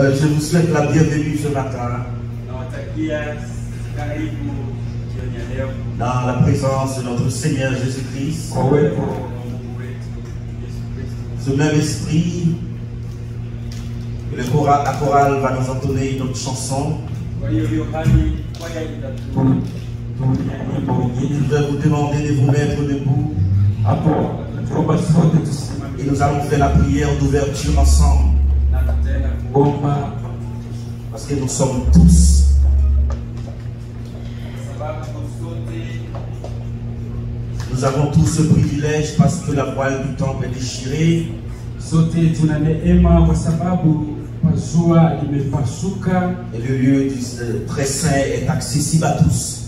Je vous souhaite la bienvenue ce matin dans la présence de notre Seigneur Jésus-Christ. Ce même esprit, la chorale va nous entonner une autre chanson. Je vais vous demander de vous mettre debout. Et nous allons faire la prière d'ouverture ensemble. Parce que nous sommes tous. Nous avons tous ce privilège parce que la voile du temple est déchirée. Et le lieu du très saint est accessible à tous.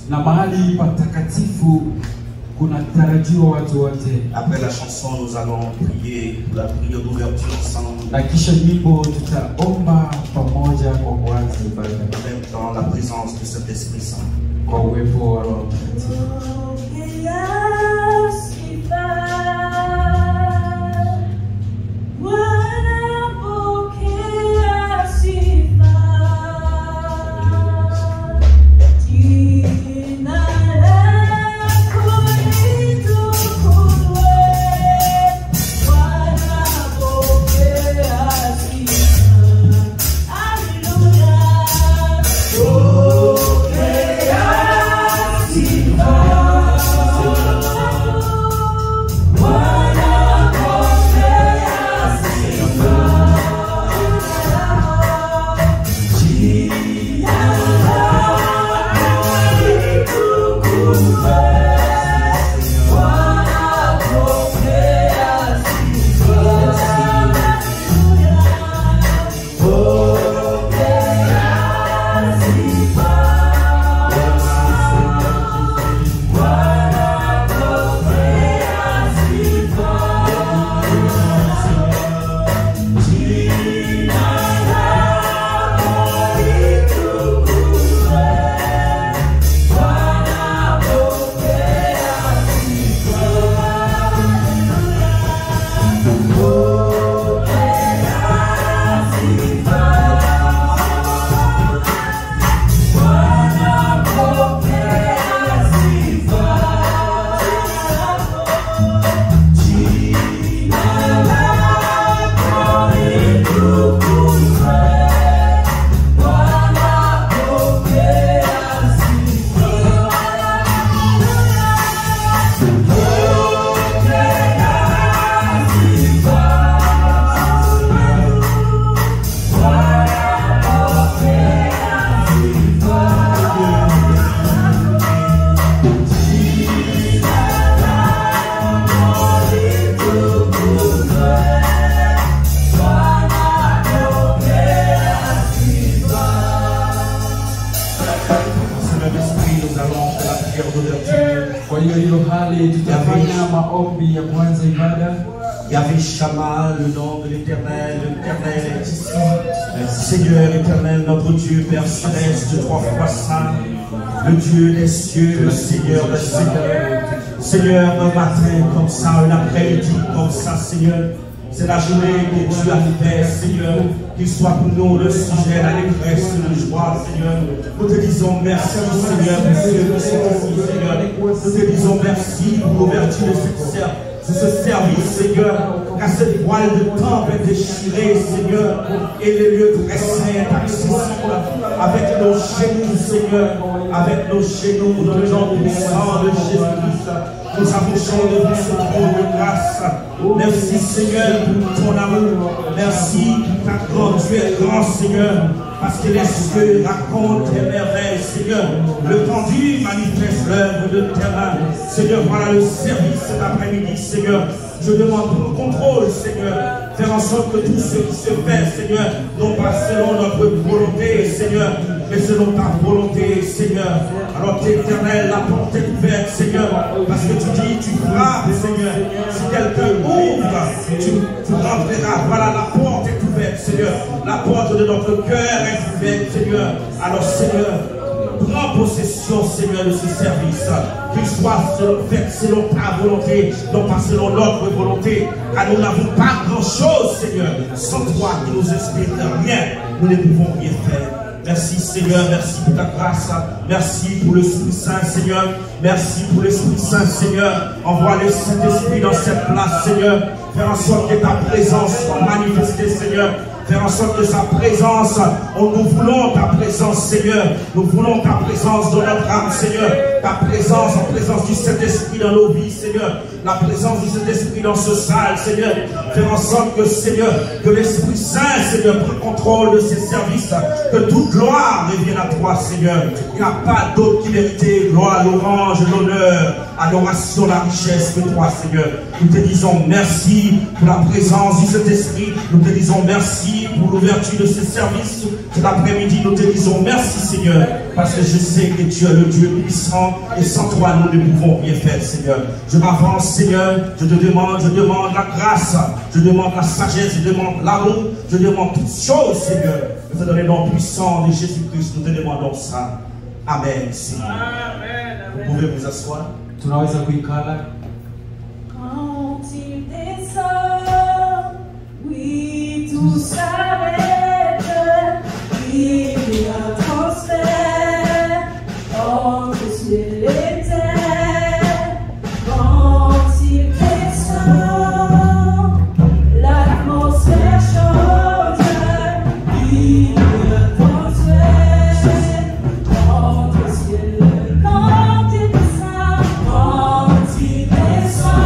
Après la chanson, nous allons prier pour la prière d'ouverture ensemble. En même temps, la présence de cet Esprit Saint. Yahvé Shammah, le nom de l'Éternel est ici. Seigneur éternel, notre Dieu, Père céleste, 3 fois saint, le Dieu des cieux, le Seigneur des seigneurs. Seigneur, un matin comme ça, un après-midi comme ça, Seigneur, c'est la journée que tu as fait, Seigneur, qu'il soit pour nous le sujet, la détresse, la joie, Seigneur. Nous te disons merci, Seigneur, pour ceux qui sont ici, Seigneur. Nous te disons merci pour l'ouverture de ce service, Seigneur, car cette voile de temple est déchirée, Seigneur, et le lieu très saint est accessible avec nos genoux, Seigneur, avec nos genoux, dans le nom puissant de Jésus-Christ. Nous approchons devant ce trône de grâce. Merci, Seigneur, pour ton amour. Merci pour ta grande, tu es grand, Seigneur, parce que les cieux racontent tes merveilles, Seigneur. Le pendu manifeste l'œuvre de tes mains. Seigneur, voilà le service cet après-midi, Seigneur. Je demande ton contrôle, Seigneur. Faire en sorte que tout ce qui se fait, Seigneur, non pas selon notre volonté, Seigneur, mais selon ta volonté, Seigneur. Alors, éternel, la porte est ouverte, Seigneur, parce que tu dis, tu frappes, Seigneur. Si quelqu'un ouvre, tu rentreras. Voilà, la porte est ouverte, Seigneur. La porte de notre cœur est ouverte, Seigneur. Alors, Seigneur, prends possession, Seigneur, de ce service. Qu'il soit fait selon ta volonté, non pas selon notre volonté. Car nous n'avons pas grand-chose, Seigneur, sans toi qui nous inspire rien. nous ne pouvons rien faire. Merci Seigneur, merci pour ta grâce, merci pour l'Esprit Saint Seigneur, merci pour l'Esprit Saint Seigneur, envoie le Saint-Esprit dans cette place Seigneur, faire en sorte que ta présence soit manifestée Seigneur, faire en sorte que sa présence, nous voulons ta présence Seigneur, nous voulons ta présence dans notre âme Seigneur, ta présence, la présence du Saint-Esprit dans nos vies Seigneur, la présence du Saint-Esprit dans ce salle Seigneur, faire en sorte que Seigneur, que l'Esprit Saint Seigneur prenne contrôle de ces services, que toute gloire revienne à toi Seigneur, il n'y a pas d'autre qui mérite gloire, l'orange, l'honneur, adoration, la richesse que toi Seigneur. Nous te disons merci pour la présence du Saint-Esprit, nous te disons merci pour l'ouverture de ces services cet après-midi, nous te disons merci Seigneur, parce que je sais que tu es le Dieu puissant et sans toi nous ne pouvons rien faire Seigneur. Je m'avance Seigneur, je demande la grâce, je demande la sagesse, je demande l'amour, je demande toutes choses Seigneur. Nous te donnons le nom puissant de Jésus-Christ, nous te demandons ça. Amen Seigneur. Vous pouvez vous asseoir. Tunaweza kuikala. Quand il descend, oui, tout s'arrête, il y a un transfert entre ciel et terre. Quand il descend, l'atmosphère change, il y a un transfert entre ciel et terre. Quand il descend,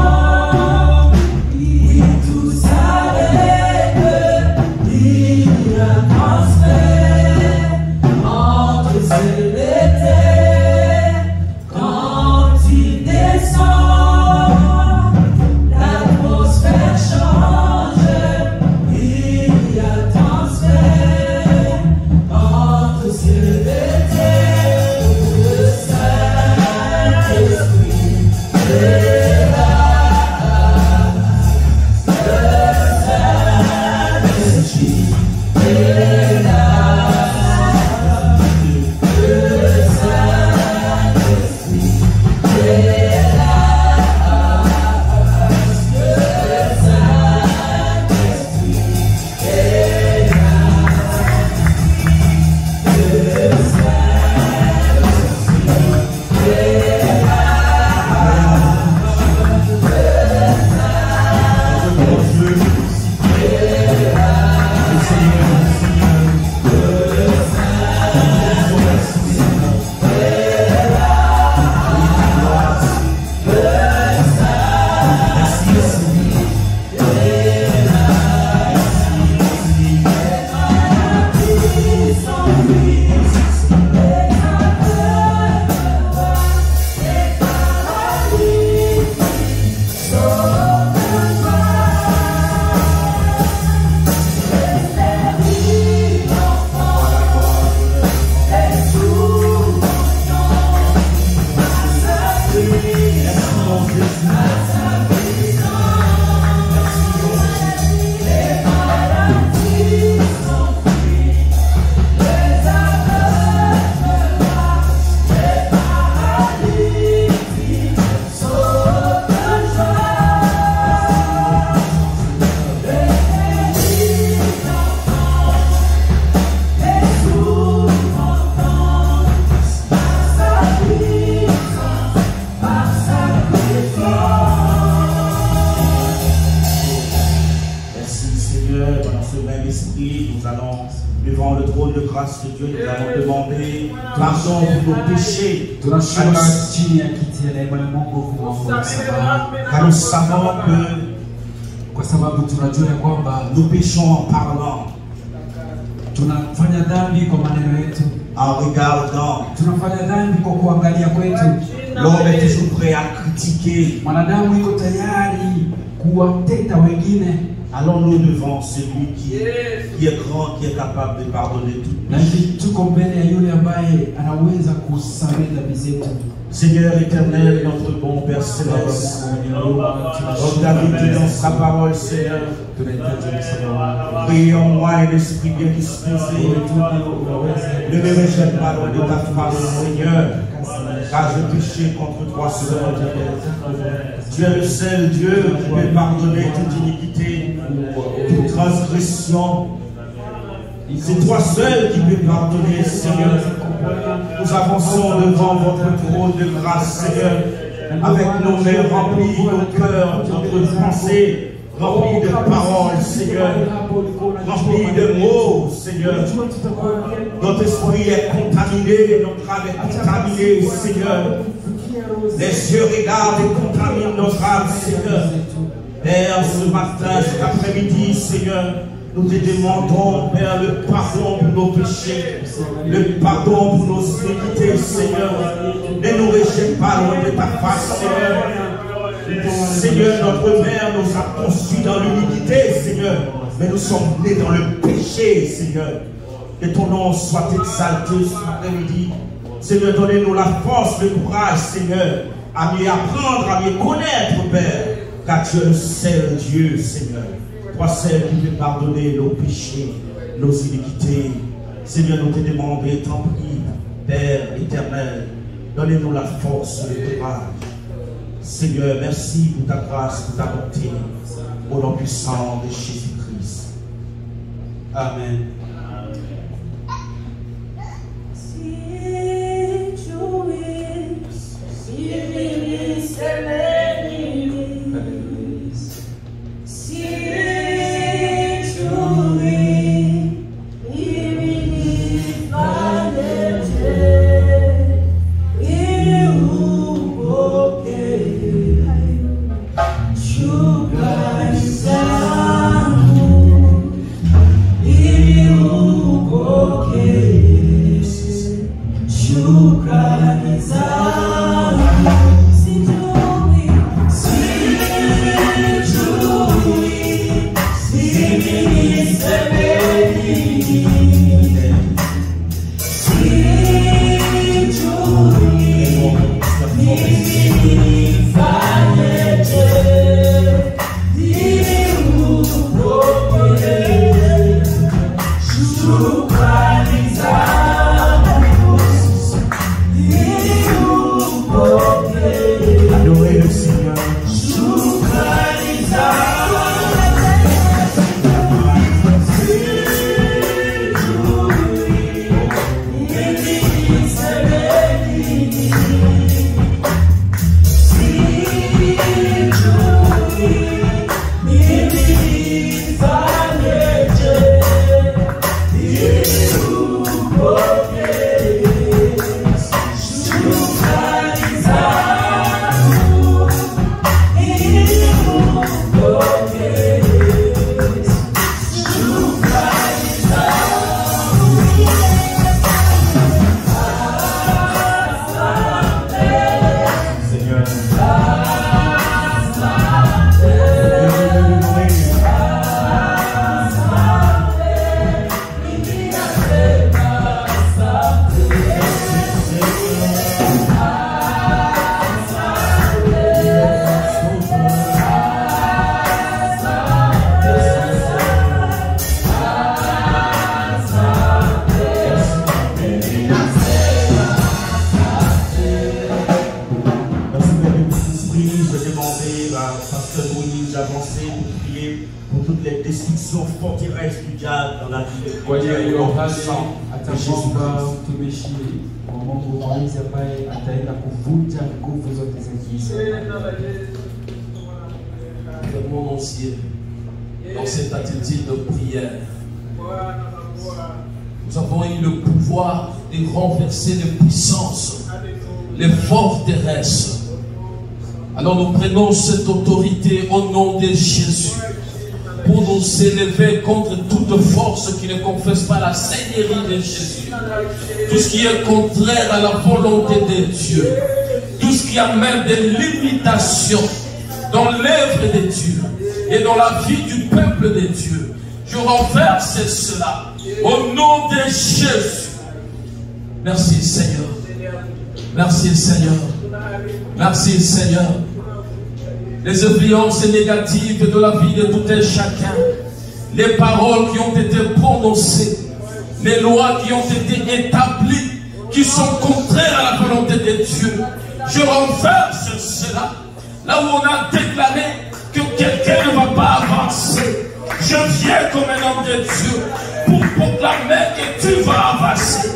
oui, tout s'arrête, il y a un transfert entre ciel et terre. Quand il descend, l'atmosphère change, il y a un transfert entre ciel et terre. Le Saint-Esprit est là. Car nous savons que nous péchons en parlant, en regardant. L'homme est toujours prêt à critiquer. Allons-nous devant celui qui est grand, qui est capable de pardonner tout. Seigneur éternel, notre bon Père Céleste, comme David dit dans sa parole, Seigneur, prions-moi un esprit bien disposé, ne me rejette pas loin de ta face, Seigneur, car je péché contre toi seul. Tu es le seul Dieu qui peut pardonner toute iniquité, toute transgression. C'est toi seul qui peux pardonner, Seigneur. Nous avançons devant votre trône de grâce, Seigneur, avec nos mains remplies, nos cœurs, notre pensée remplie de paroles, Seigneur, remplie de mots, Seigneur. Notre esprit est contaminé, notre âme est contaminée, Seigneur. Les yeux regardent et contaminent notre âme, Seigneur. Père, ce matin, cet après-midi, Seigneur, nous te demandons, Père, le pardon pour nos péchés, le pardon pour nos iniquités, Seigneur. Ne nous rejette pas loin de ta face, Seigneur. Seigneur, notre mère nous a conçus dans l'iniquité, Seigneur, mais nous sommes nés dans le péché, Seigneur. Que ton nom soit exalté cet après-midi. Seigneur, donnez-nous la force, le courage, Seigneur, à mieux apprendre, à mieux connaître, Père, car tu es le seul Dieu, Seigneur. Toi seul qui peux pardonner nos péchés, nos iniquités. Seigneur, nous te demandons, t'en prie, Père éternel, donnez-nous la force, le courage. Seigneur, merci pour ta grâce, pour ta bonté, au nom puissant de Jésus-Christ. Amen. Mon Dieu, dans cette attitude de prière, nous avons eu le pouvoir de renverser les puissances, les forteresses. Alors nous prenons cette autorité au nom de Jésus pour nous élever contre toute force qui ne confesse pas la Seigneurie de Jésus. Tout ce qui est contraire à la volonté de Dieu, tout ce qui amène des limitations dans l'œuvre de Dieu et dans la vie du peuple de Dieu. Je renverse cela au nom de Jésus. Merci Seigneur. Merci Seigneur. Merci Seigneur. Les influences négatives de la vie de tout un chacun, les paroles qui ont été prononcées, les lois qui ont été établies, qui sont contraires à la volonté de Dieu, je renverse cela. Là où on a déclaré que quelqu'un ne va pas avancer, Je viens comme un homme de Dieu pour proclamer que tu vas avancer.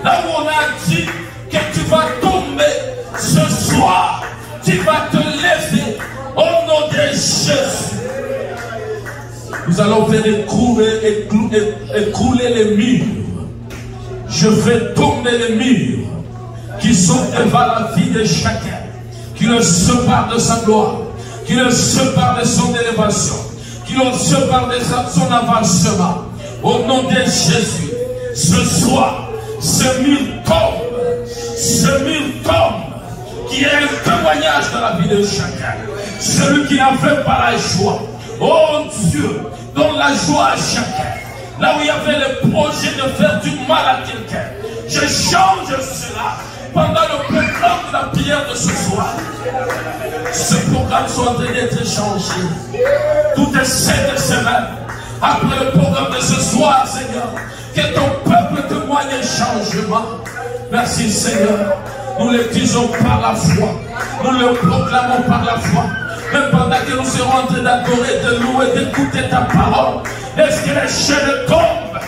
Là où on a dit que tu vas tomber, ce soir, tu vas te lever au nom de Jésus. Nous allons faire écrouler les murs. Je fais tomber les murs qui sont devant la vie de chacun, qui le séparent de sa gloire, qui le séparent de son élévation, qui le séparent de son avancement. Au nom de Jésus, ce soir, ce mur tombe, qui est un témoignage de la vie de chacun. Celui qui n'avait pas la joie, oh Dieu, donne la joie à chacun. Là où il y avait le projet de faire du mal à quelqu'un, je change cela pendant le programme de la prière de ce soir. Ce programme soit en train d'être changé. Toutes cette semaine, après le programme de ce soir, Seigneur, que ton peuple témoigne un changement. Merci Seigneur. Nous le disons par la foi. Nous le proclamons par la foi. Même pendant que nous serons en train d'adorer, de louer, d'écouter ta parole. Est-ce que les chaînes tombent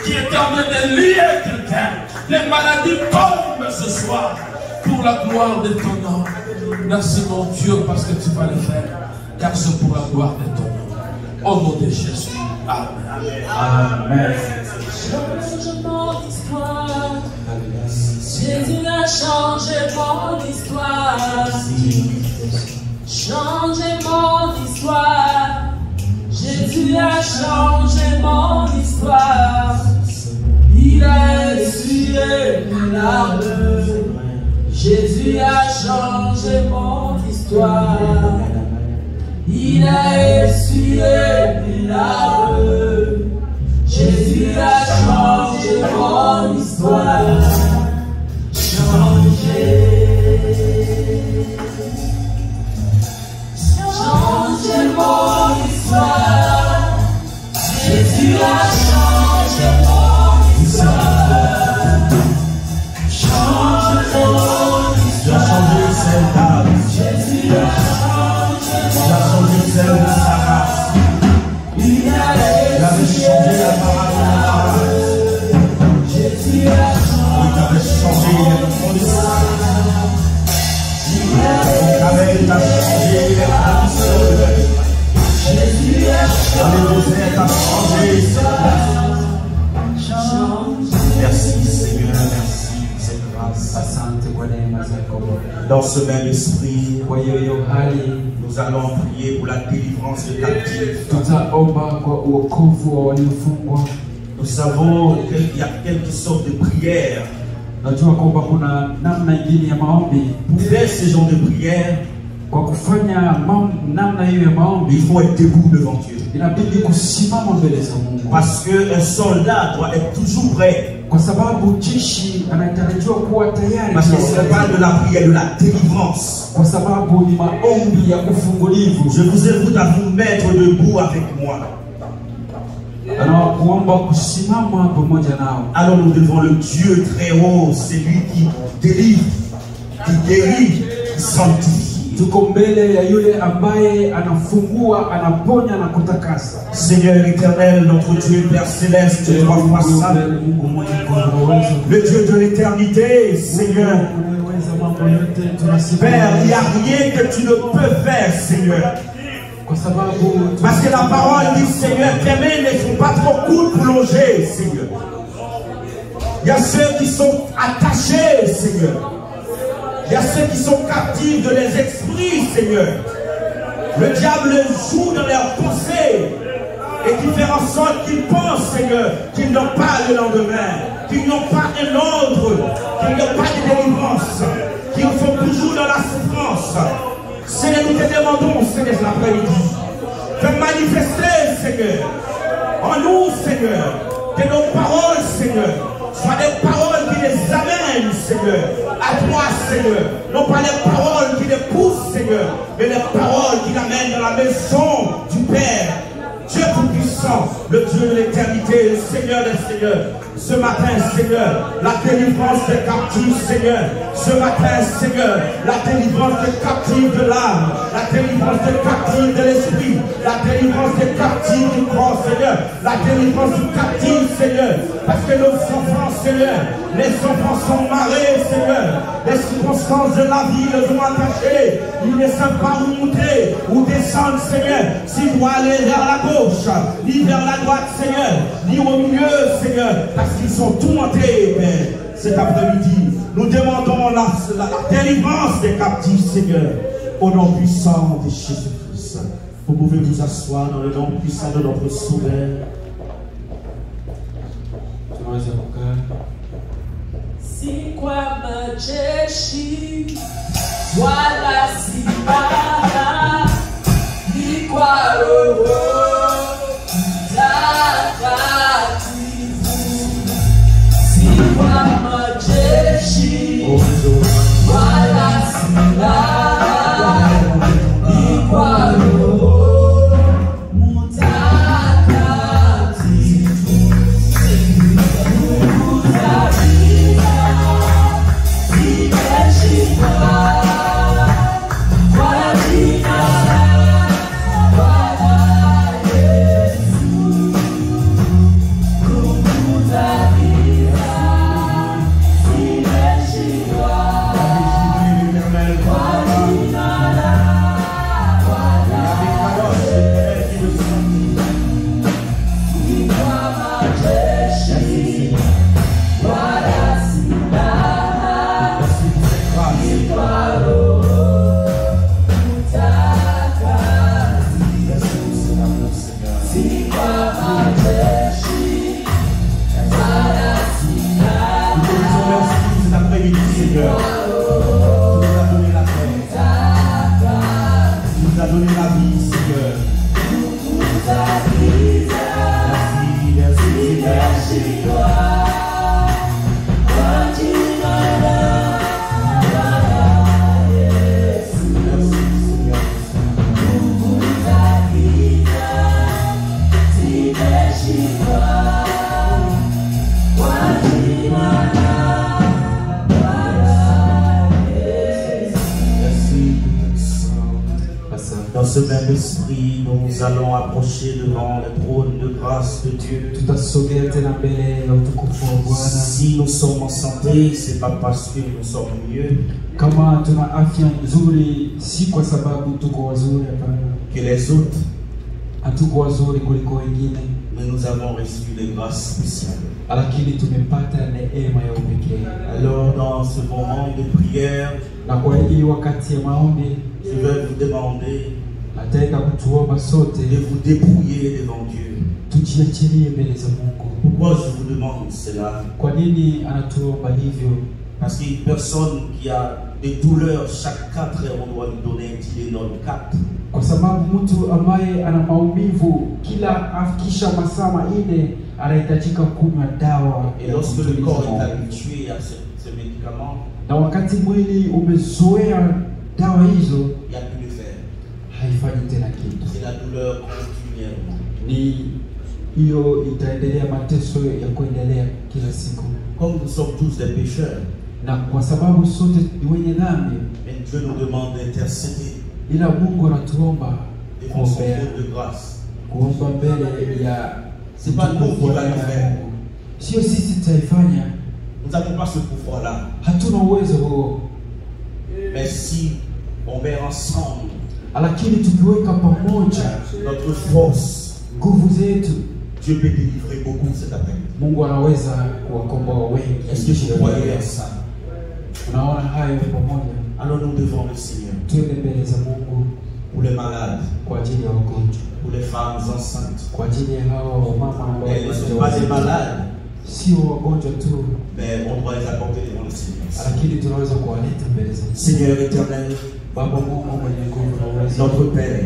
qui étaient en train de lier quelqu'un? Les maladies tombent ce soir pour la gloire de ton nom. Merci mon Dieu parce que tu vas le faire. Car c'est pour la gloire de ton nom. Au nom de Jésus. Amen. Amen. Change mon histoire. Jésus a changé mon histoire. Changé mon histoire. Jésus a changé mon histoire. Il a essuyé mes larmes. Jésus a changé mon histoire. Il a essuyé mes larmes. Jésus a changé mon histoire. Changé. Changé mon histoire. Jésus a changé mon histoire. Change mon histoire. Jésus a changé celle de Sarah. Il avait changé la parole. Jésus a Il avait changé mon histoire. Il a changé les conditions de la vie. Jésus a Dans les déserts, a changé Merci Seigneur, merci pour cette grâce. Dans ce même esprit, nous allons prier pour la délivrance des captifs. Nous savons qu'il y a quelque sorte de prière. Pour faire ce genre de prière, il faut être debout devant Dieu. Parce qu'un soldat doit être toujours prêt. Parce que ce n'est pas de la prière, de la délivrance. Je vous invite à vous mettre debout avec moi. Allons-nous devant le Dieu très haut, c'est lui qui délivre, qui guérit, qui sanctifie. Seigneur éternel, notre Dieu, Père céleste, trois fois saint, le Dieu de l'éternité, Seigneur. Père, il n'y a rien que tu ne peux faire, Seigneur. Parce que la parole dit, Seigneur, tes mains ne font pas trop court pour plonger, Seigneur. Il y a ceux qui sont attachés, Seigneur. Il y a ceux qui sont captifs de leurs esprits, Seigneur. Le diable joue dans leurs pensées et qui fait en sorte qu'ils pensent, Seigneur, qu'ils n'ont pas le lendemain, qu'ils n'ont pas un ordre, qu'ils n'ont pas de délivrance, qu'ils sont toujours dans la souffrance. Seigneur, nous te demandons, Seigneur, l'après-midi, de manifester, Seigneur, en nous, Seigneur, que nos paroles, Seigneur, soient des paroles qui les amènent, Seigneur, à toi, Seigneur. Non pas les paroles qui les poussent, Seigneur, mais les paroles qui l'amènent dans la maison du Père. Dieu tout-puissant, le Dieu de l'éternité, le Seigneur des Seigneurs. Ce matin, Seigneur, la délivrance des captifs, Seigneur. Ce matin, Seigneur, la délivrance des captifs de l'âme, la délivrance des captifs de l'esprit, la délivrance des captifs du corps, Seigneur, la délivrance du captif, Seigneur. Parce que nos enfants, Seigneur, les enfants sont marrés, Seigneur. Les circonstances de la vie les ont attachés. Ils ne savent pas où monter, où descendre, Seigneur. S'ils doivent aller vers la gauche, ni vers la droite, Seigneur, ni au milieu, Seigneur. Parce qu'ils sont tout montés, Père. Cet après-midi, nous demandons la délivrance des captifs, Seigneur. Au nom puissant de Jésus-Christ. Vous pouvez vous asseoir dans le nom puissant de notre Sauveur. Si kwa majeshi wala silaha ni kwa Roho Mtakatifu. Si kwa majeshi wala silaha ni kwa Roho Dans ce même esprit, nous allons approcher devant le trône de grâce de Dieu. Si nous sommes en santé, c'est pas parce que nous sommes mieux que les autres, mais nous avons reçu les grâces spéciales. Alors dans ce moment de prière, je vais vous demander de vous dépouiller devant Dieu. Pourquoi je vous demande cela? Parce qu'une personne qui a des douleurs chaque 4 heures, on doit lui donner un Tylenol 4. Et lorsque le corps est habitué à ce médicament, il n'y a plus de faire. C'est la douleur continuelle. Comme nous sommes tous des pécheurs, mais Dieu nous demande d'intercéder devant son trône de grâce. C'est pas nous qui va le faire. Nous n'avons pas ce pouvoir-là. Mais si on met ensemble notre force, Dieu peut délivrer beaucoup cet après-midi. Est-ce que vous croyez à ça? Alors nous devons le Seigneur. Pour les malades, pour les femmes enceintes. Elles ne sont pas des malades, mais on doit les apporter devant le Seigneur. Seigneur éternel, notre Père,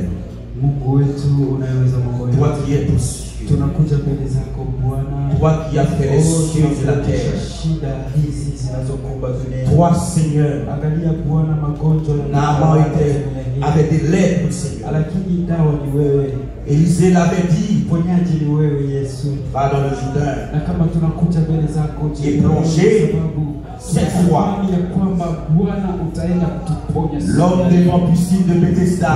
toi qui es aux cieux, toi qui as fait les cieux et la terre, toi Seigneur, Naaman était avait des lèvres, Seigneur. Élisée l'avait dit, va dans le Jourdain et plongez 7 fois. L'homme des vents puissants de Bethesda,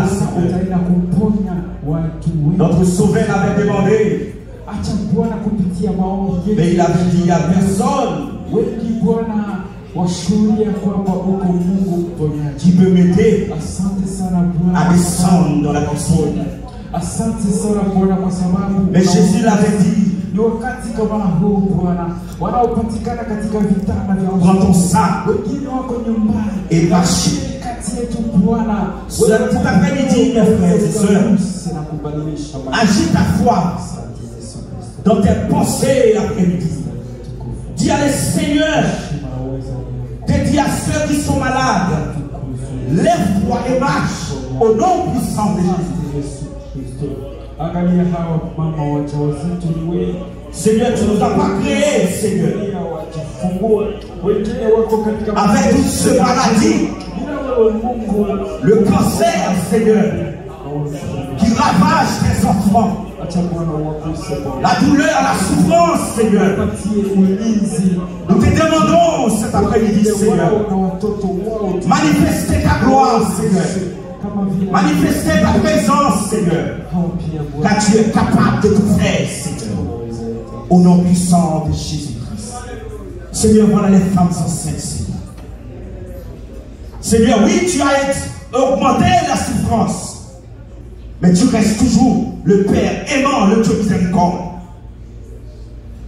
notre sauveur l'avait demandé, mais il avait dit à personne qui peut m'aider à descendre dans la piscine. Mais Jésus l'avait dit, prends ton sac et marche. Cet après-midi, mes frères et sœurs, agis ta foi dans tes pensées l'après-midi. Dis à les Seigneur, dis à ceux qui sont malades, lève-toi et marche au nom puissant de Jésus. Seigneur, tu ne nous as pas créés, Seigneur, avec toutes ces maladies, le cancer, Seigneur, qui ravage tes enfants, la douleur, la souffrance, Seigneur. Nous te demandons cet après-midi, Seigneur, manifester ta gloire, Seigneur. Manifester ta présence, Seigneur. Car tu es capable de tout faire, Seigneur. Au nom puissant de Jésus-Christ. Seigneur, voilà les femmes enceintes, Seigneur. Seigneur, oui, tu as augmenté la souffrance. Mais tu restes toujours le Père aimant, le Dieu miséricorde.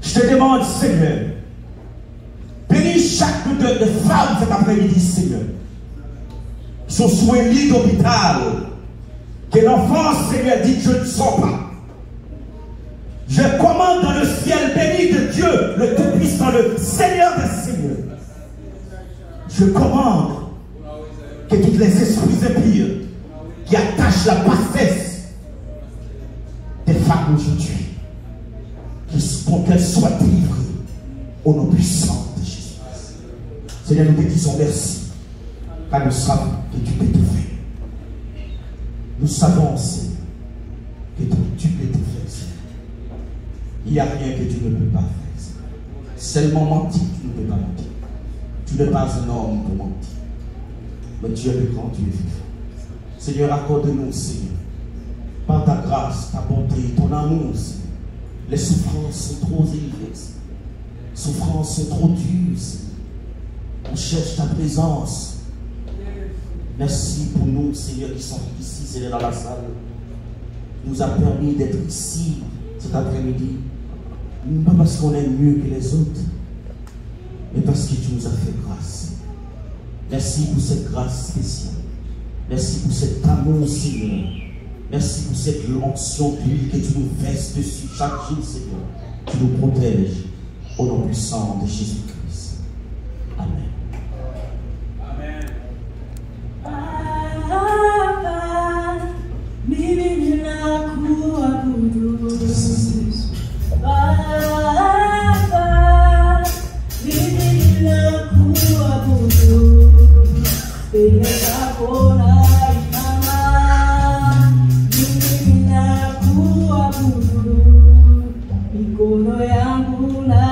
Je te demande, Seigneur, bénis chacune des femmes cet après-midi, Seigneur. Sont sous un lit d'hôpital, que l'enfant, Seigneur, dit je ne sors pas. Je commande dans le ciel béni de Dieu, le Tout-Puissant, le Seigneur des Seigneurs. Je commande que tous les esprits impurs qui attachent la bassesse des femmes aujourd'hui, qu'elles soient délivrées au nom puissant de Jésus. Seigneur, nous te disons merci. Car nous savons que tu peux tout faire. Nous savons, Seigneur, que tu peux tout faire, Seigneur. Il n'y a rien que tu ne peux pas faire, Seigneur. Seulement mentir, tu ne peux pas mentir. Tu n'es pas un homme pour mentir. Mais Dieu est grand, tu es vivant. Seigneur, accorde-nous, Seigneur, par ta grâce, ta bonté, ton amour, Seigneur. Les souffrances sont trop élevées, Seigneur. Les souffrances sont trop dures, Seigneur. On cherche ta présence. Merci pour nous, Seigneur, qui sont ici, Seigneur, dans la salle. Tu nous as permis d'être ici cet après-midi. Pas parce qu'on est mieux que les autres, mais parce que tu nous as fait grâce. Merci pour cette grâce spéciale. Merci pour cet amour, Seigneur. Merci pour cette onction d'huile que tu nous verses dessus chaque jour, Seigneur. Tu nous protèges au nom puissant de Jésus-Christ. Amen. Mikono yangu na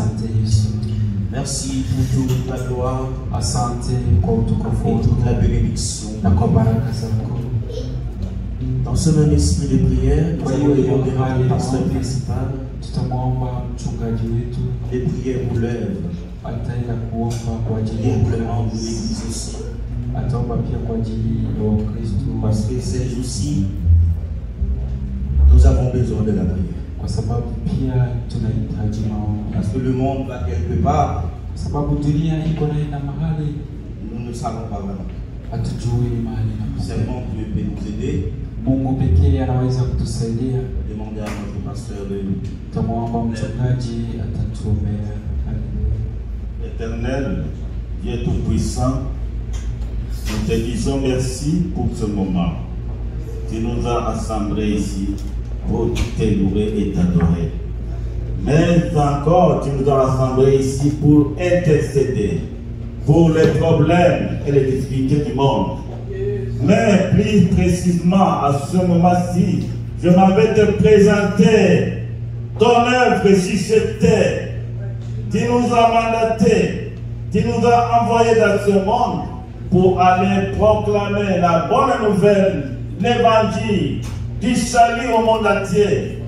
Asante Yesu. Merci pour toute la gloire. Asante kwa utukufu Et toute la bénédiction. na kwa baraka zako. Dans ce même esprit de prière, nous Kwa allons hiyo demander à hali notre ya pasteur maombi, principal tutamwomba mchungaji wetu des prières pour l'œuvre. ataenda kuomba kwa ajili Et ya vraiment de kazi. l'Église aussi. Ataomba pia kwa ajili ya Wakristo Parce que ces jours-ci, nous avons besoin de la prière. kwa sababu pia tunahitaji maombi. Parce que le monde va quelque part, Kwa sababu dunia iko naenda mahali nous ne savons pas vraiment. hatujui mahali na Seulement Dieu peut nous aider. Mungu pekee anaweza kutusaidia. Demandez à notre pasteur de Tutamwomba mchungaji atatuombea. Éternel, Dieu Tout-Puissant, nous te disons merci pour ce moment. Tu nous as assemblés ici pour te louer et t'adorer. Mais encore, tu nous as rassemblés ici pour intercéder pour les problèmes et les difficultés du monde. Mais plus précisément, à ce moment-ci, je m'avais te présenter ton œuvre sur cette terre. Tu nous as mandatés, tu nous as envoyés dans ce monde pour aller proclamer la bonne nouvelle, l'évangile du salut au monde entier.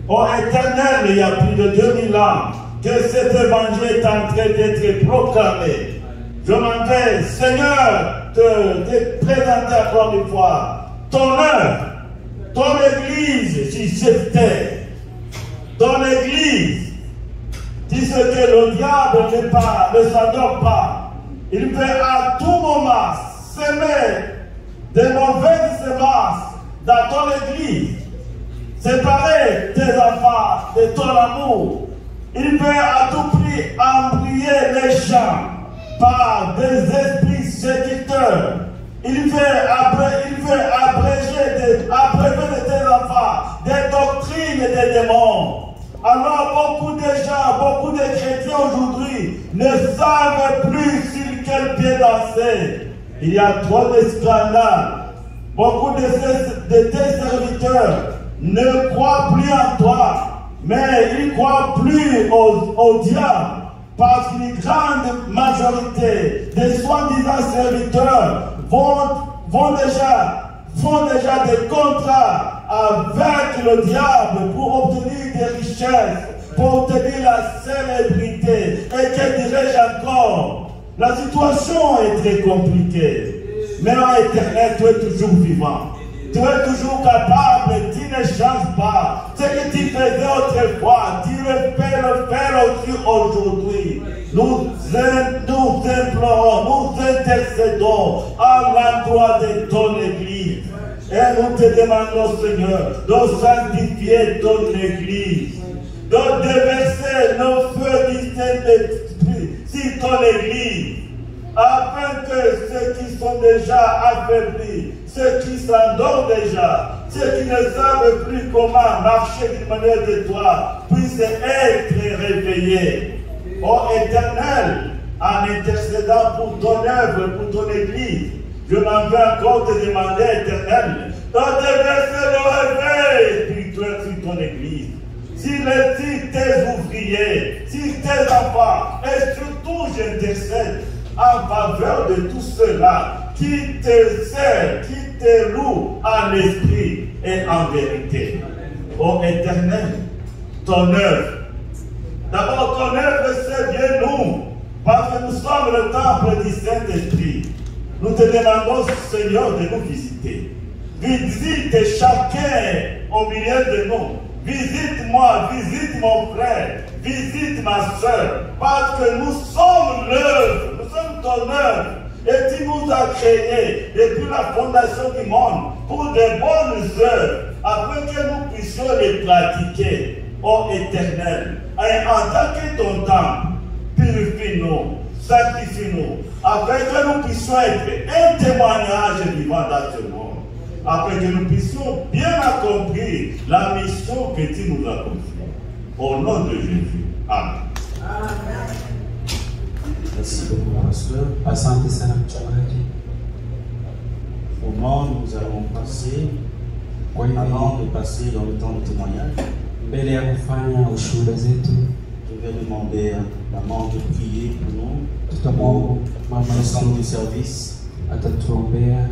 Ô Éternel, il y a plus de 2000 ans que cet évangile est en train d'être proclamé. Je m'en vais, Seigneur, te présenter encore une fois ton œuvre, ton église sur cette terre. Ton église, dis ce que le diable ne s'adore pas. Il peut à tout moment semer de mauvaises semences dans ton église, séparer tes enfants de ton amour. Il peut à tout prix embrouiller les gens par des esprits séducteurs. Il veut abréger de tes enfants des doctrines et des démons. Alors beaucoup de gens, beaucoup de chrétiens aujourd'hui ne savent plus sur quel pied danser. Il y a trop de scandales. Beaucoup de tes serviteurs ne croient plus en toi, mais ils croient plus au diable. Parce qu'une grande majorité des soi-disant serviteurs font déjà des contrats avec le diable pour obtenir des richesses, pour obtenir la célébrité. Et que dirais-je encore? La situation est très compliquée. Mais en éternel, tu es toujours vivant. Tu es toujours capable, tu ne changes pas. Ce que tu faisais autrefois, tu le fais aussi aujourd'hui. Nous implorons, nous intercédons à l'endroit de ton église. Et nous te demandons, Seigneur, de sanctifier ton église, de déverser nos feux du Saint-Esprit sur ton église, afin que ceux qui sont déjà affaiblis, ceux qui s'endorment déjà, ceux qui ne savent plus comment marcher d'une manière de toi, puissent être réveillés. Ô Éternel, en intercédant pour ton œuvre, pour ton église, je m'en vais encore te demander, Éternel, de déverser le réveil spirituel sur ton église. Si tes ouvriers, si tes enfants, et surtout j'intercède en faveur de tous ceux-là qui te servent, qui te louent en esprit et en vérité. Ô Éternel, ton œuvre. D'abord, ton œuvre, c'est bien nous, parce que nous sommes le temple du Saint-Esprit. Nous te demandons, Seigneur, de nous visiter. Visite chacun au milieu de nous. Visite-moi, visite mon frère, visite ma soeur, parce que nous sommes l'œuvre, nous sommes ton œuvre. Et tu nous as créés depuis la fondation du monde pour de bonnes œuvres, afin que nous puissions les pratiquer, ô Éternel. Et en tant que ton temple, purifie-nous, sanctifie-nous, afin que nous puissions être un témoignage vivant dans ce monde. Afin que nous puissions bien accomplir la mission que tu nous as confiée. Au nom de Jésus. Amen. Merci beaucoup, pasteur. Asante sana mchungaji. Comment nous allons passer, Kwa hivi avant de passer dans le temps de témoignage, mbele ya kufanya ushuhuda zetu, je vais demander à maman de prier pour nous. Tutamwomba mama L'ensemble du Yesu service. atatuombea.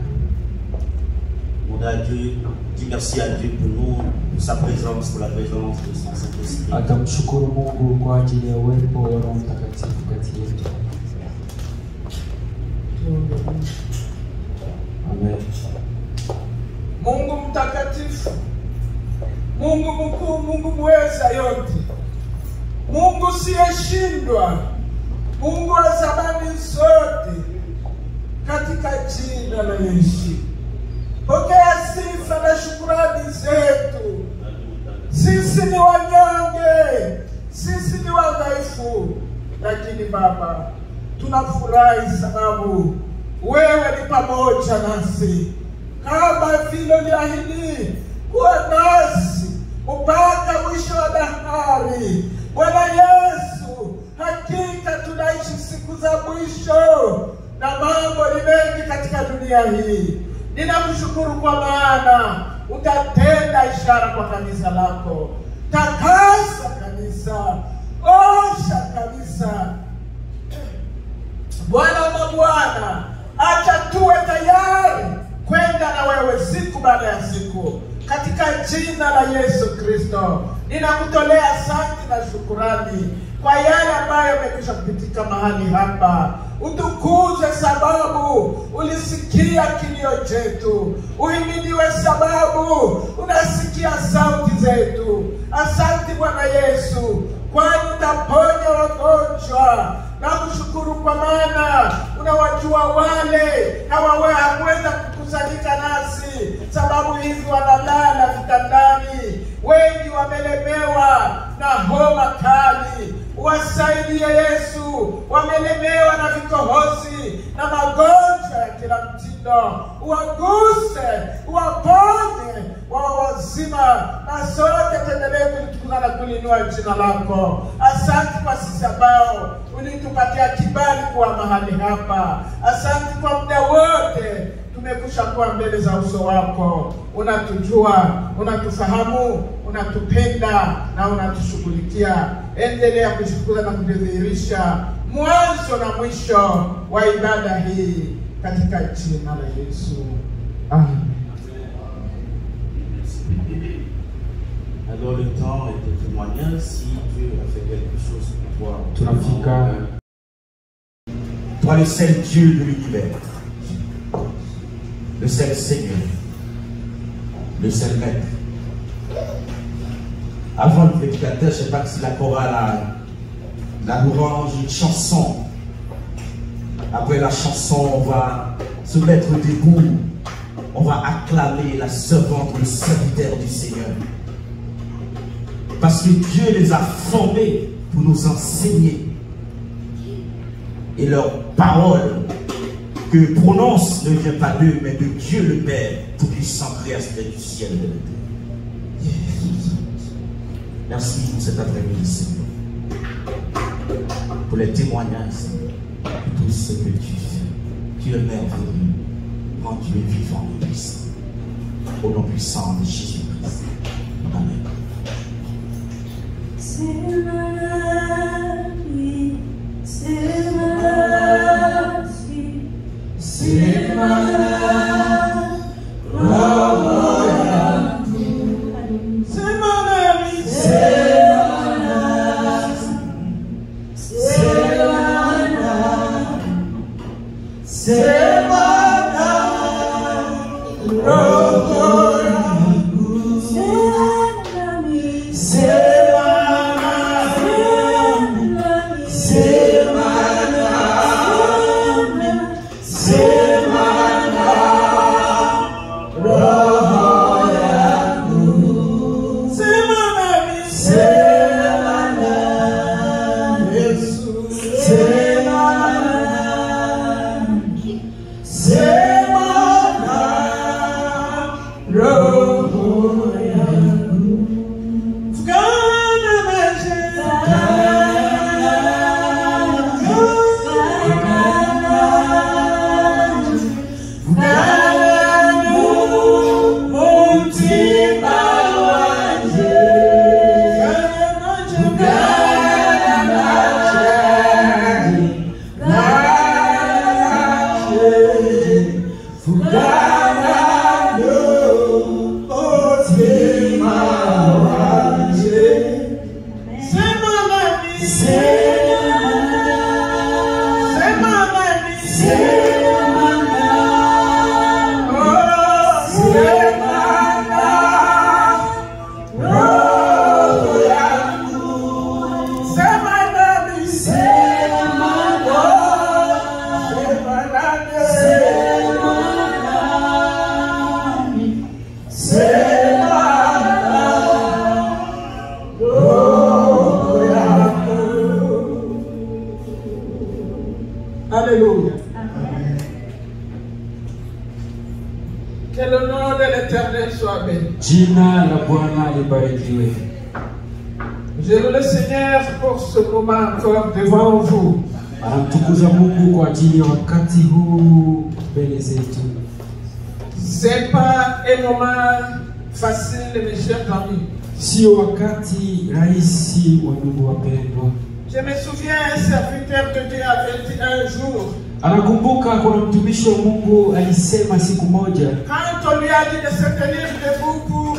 On a Dieu, dis merci à Dieu pour nous, pour sa présence, pour la présence de son Saint-Esprit. Atamshukuru Mungu kwa ajili ya uwepo wa Roho Mtakatifu kati yetu. Amen. Mungu mtakatifu, Mungu mkuu, Mungu mweza yote, Mungu siyeshindwa, Mungu wa zamani zote, katika jina la Yesu. Pokea sifa na shukrani zetu. Sisi ni wanyonge, sisi ni wadhaifu, lakini Baba, tunafurahi sababu wewe ni pamoja nasi. Kama vile uliahidi kuwa nasi mpaka mwisho wa dahari. Bwana Yesu, hakika tunaishi siku za mwisho na mambo ni mengi katika dunia hii. Ninakushukuru kwa maana utatenda ishara kwa kanisa lako. Takasa kanisa, osha kanisa. Bwana wa mabwana, acha tuwe tayari kwenda na wewe siku baada ya siku. Katika jina la Yesu Kristo, ninakutolea asante na shukurani kwa yale ambayo yamekwisha kupitika mahali hapa. Utukuze sababu ulisikia kilio chetu. Uhimidiwe sababu unasikia sauti zetu. Asante Bwana Yesu, kwani utaponya wagonjwa. Na kushukuru kwa maana unawajua wale hawakuweza kukusanyika nasi, sababu hivi wanalala vitandani. Wengi wamelemewa na homa kali. Wasaidie Yesu, wamelemewa na vikohozi na magonjwa ya kila mtindo. Uwaguse, uwaponye, wawe wazima, na sote tuendelee kulitukuza na kulinua jina lako. Asante kwa sisi ambao ulitupatia kibali kuwa mahali hapa. Asante kwa muda wote tumekusha kuwa mbele za uso wako. Unatujua, unatufahamu, unatupenda na unatushughulikia. Endelea kushukuru na kudhihirisha mwanzo na mwisho wa ibada hii katika jina la Yesu. Amen. Alors le temps est de témoignage. Si Dieu a fait quelque chose pour toi, Tunafika. Toi le seul Dieu de l'univers, le seul Seigneur, le seul Maître. Avant le prédicateur, je ne sais pas si la chorale la louange, une chanson. Après la chanson, on va se mettre debout. On va acclamer la servante, le serviteur du Seigneur. Parce que Dieu les a formés pour nous enseigner. Et leur parole que prononce ne vient pas d'eux, mais de Dieu le Père, tout-puissant créateur du ciel et de la terre. Merci pour cet après-midi, Seigneur. Pour les témoignages, Seigneur, de tout ce que tu fais. Tu es merveilleux. Quand tu es vivant et puissant. Au nom puissant de Jésus-Christ. Amen. C'est ma vie, c'est ma vie, c'est ma Alléluia. Que le nom de l'Éternel soit béni. Jina la Bwana libarikiwe. Je loue le Seigneur pour ce moment encore devant vous. Anamtukuza Mungu kwa ajili ya wakati huu mbele zetu. C'est pas un moment facile, mes chers amis. Sio wakati rahisi wa ndugu wapendwa. Je me souviens, un serviteur de Dieu avait dit un jour, Anakumbuka kuna mtumishi wa Mungu alisema siku moja, quand on lui a dit de se tenir debout pour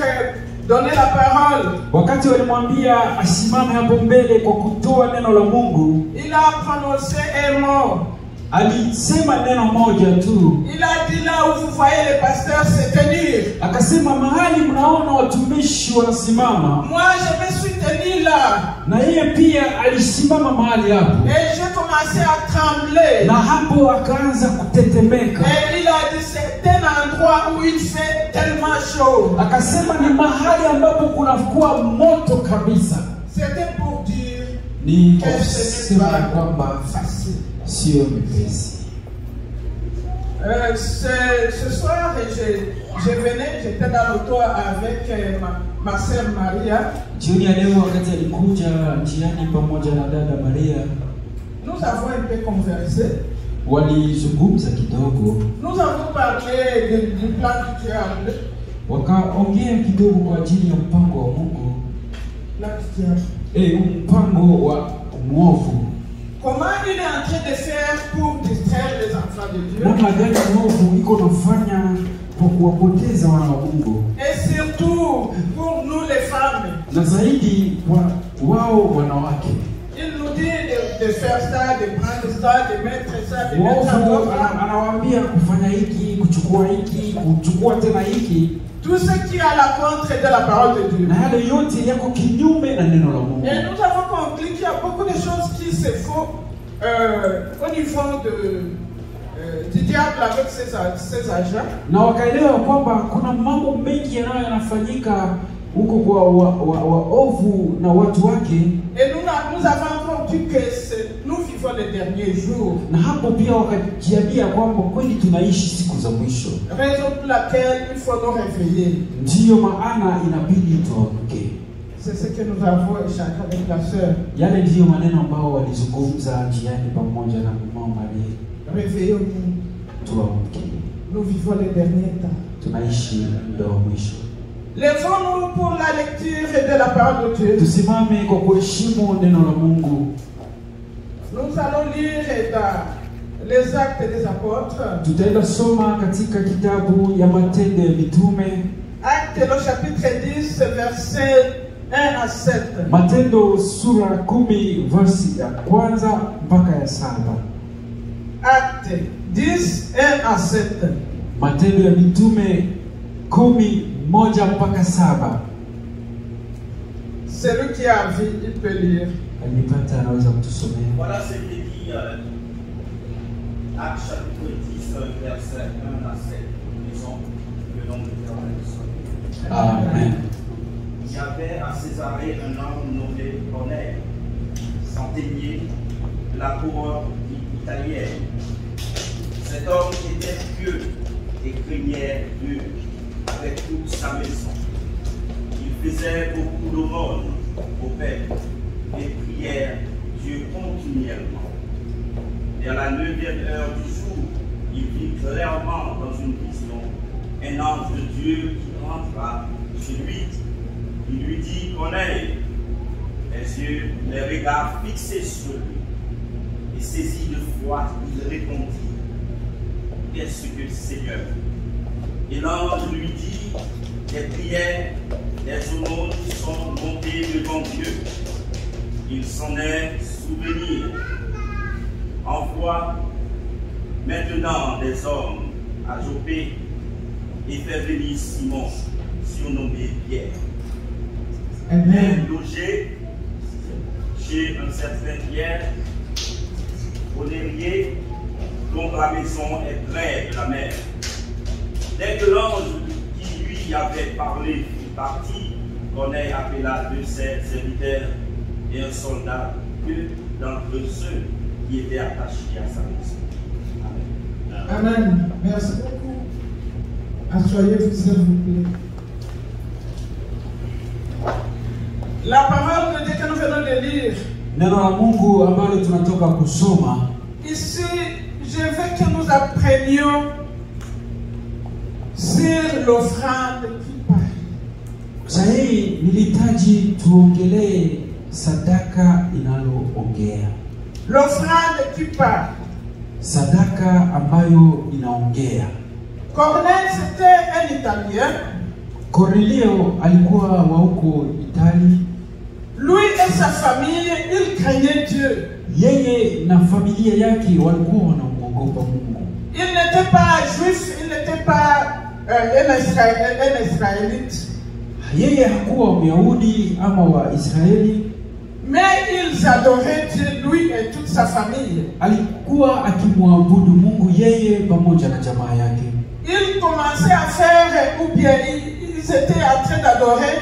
donner la parole, wakati walimwambia asimame hapo mbele kwa kutoa neno la Mungu, il a prononcé un mot. alisema neno moja tu. Il a dit là où vous voyez les pasteurs se tenir. Akasema mahali mnaona watumishi wanasimama, Moi, je me suis tenu là. na yeye pia alisimama mahali hapo, Et j'ai commencé à trembler. na hapo akaanza kutetemeka. Et il a dit c'est un endroit où il fait tellement chaud. Akasema ni mahali ambapo kunakuwa moto kabisa. C'était pour dire Ni que ce n'est kusema pas kwamba facile. sio mepesi. Ce soir, je venais, j'étais dans l'auto avec ma sœur Maria. Jioni ya leo wakati alikuja njiani pamoja na dada Maria, Nous avons un peu conversé. walizungumza kidogo, Nous avons parlé du plan du diable. wakaongea kidogo kwa ajili ya mpango wa Mungu, Plan du diable. mpango wa mwovu. Comment il est en train de faire pour distraire les enfants de Dieu. Namna gani mwovu iko nafanya kwa kuwapoteza wana wa Mungu, Et surtout pour nous les femmes. na zaidi kwa wao wanawake. Il nous dit de faire ça, de prendre ça, de mettre ça, de mettre ça. Mwovu anawaambia kufanya hiki, kuchukua tena hiki, Tout ce qui est à la contre de la parole de Dieu. na yale yote yako kinyume na neno la Mungu. Et nous avons compris qu'il y a beaucoup de choses qui se font au niveau du diable avec ses agents. Na wakaelewa kwamba kuna mambo mengi yanafanyika huko kwa waovu na watu wake, Et nous avons compris que nous vivons les derniers jours. na hapo pia wakajiambia kwamba kweli tunaishi siku za mwisho. Raison pour laquelle il faut nous réveiller. Ndiyo maana inabidi tuamke. C'est ce que nous avons échangé avec la sœur. Yale ndiyo maneno ambao walizungumza njiani pamoja na mama Maria. Réveillons-nous. Tuamke, Nous vivons les derniers temps. tunaishi muda wa mwisho. Lèvons-nous pour la lecture de la parole de Dieu. Tusimame kwa kuheshimu neno la Mungu. Nous allons lire dans les Actes des Apôtres. Tutaenda soma katika kitabu ya Matendo ya Mitume, Actes le chapitre 10, verset 1 à 7. Matendo sura 10 versi ya kwanza mpaka ya 7. Actes 10, 1 à 7. Matendo ya Mitume 10 1 mpaka 7. Celui qui a vu, il peut lire. Alipata anaweza kutusomea. Voilà ce qui est dit Actes chapitre 10, verset 1 à 7. Disons le nom de l'Éternel. Amen. Il y avait à Césarée un homme nommé Corneille, centenier de la couronne italienne. Cet homme était pieux et craignait Dieu avec toute sa maison. Il faisait beaucoup d'aumônes au peuple et priait Dieu continuellement. Et à la 9e heure du jour, il vit clairement dans une vision un ange de Dieu qui rentra chez lui. Il lui dit, Corneille, les yeux, les regards fixés sur lui. Et saisi de foi, il répondit, qu'est-ce que le Seigneur? Et l'ange lui dit, des prières, des aumônes sont montées devant Dieu. Il s'en est souvenu. Envoie maintenant des hommes à Jopé et fait venir Simon, surnommé Pierre. Amen. Logé chez un certain Pierre, Onérier, dont la maison est près de la mer. Dès que l'ange qui lui avait parlé fut parti, Corneille appela deux de ses serviteurs et un soldat, deux d'entre ceux qui était attaché à sa maison. Amen. Merci beaucoup. Asseyez-vous, s'il vous plaît. La parole de Dieu que nous venons de lire. Neno la Mungu ambalo tunatoka kusoma Ici, je veux que nous apprenions sur l'offrande qui parie. sahihi. Nilihitaji tuongelee sadaka inaloongea, L'offrande qui parie. sadaka ambayo inaongea. Corneille, c'était un Italien. Cornelio alikuwa wa huko Italia. Lui et sa famille, ils craignaient Dieu. Yeye na familia yake walikuwa wanamwogopa Mungu. Il n'était pas juif, il n'était pas un Israélite. Yeye hakuwa Myahudi ama wa Israeli, Mais ils adoraient Dieu, lui et toute sa famille. alikuwa akimwabudu Mungu yeye pamoja na jamaa yake. Ils commençaient à faire, ou bien ils étaient en train d'adorer,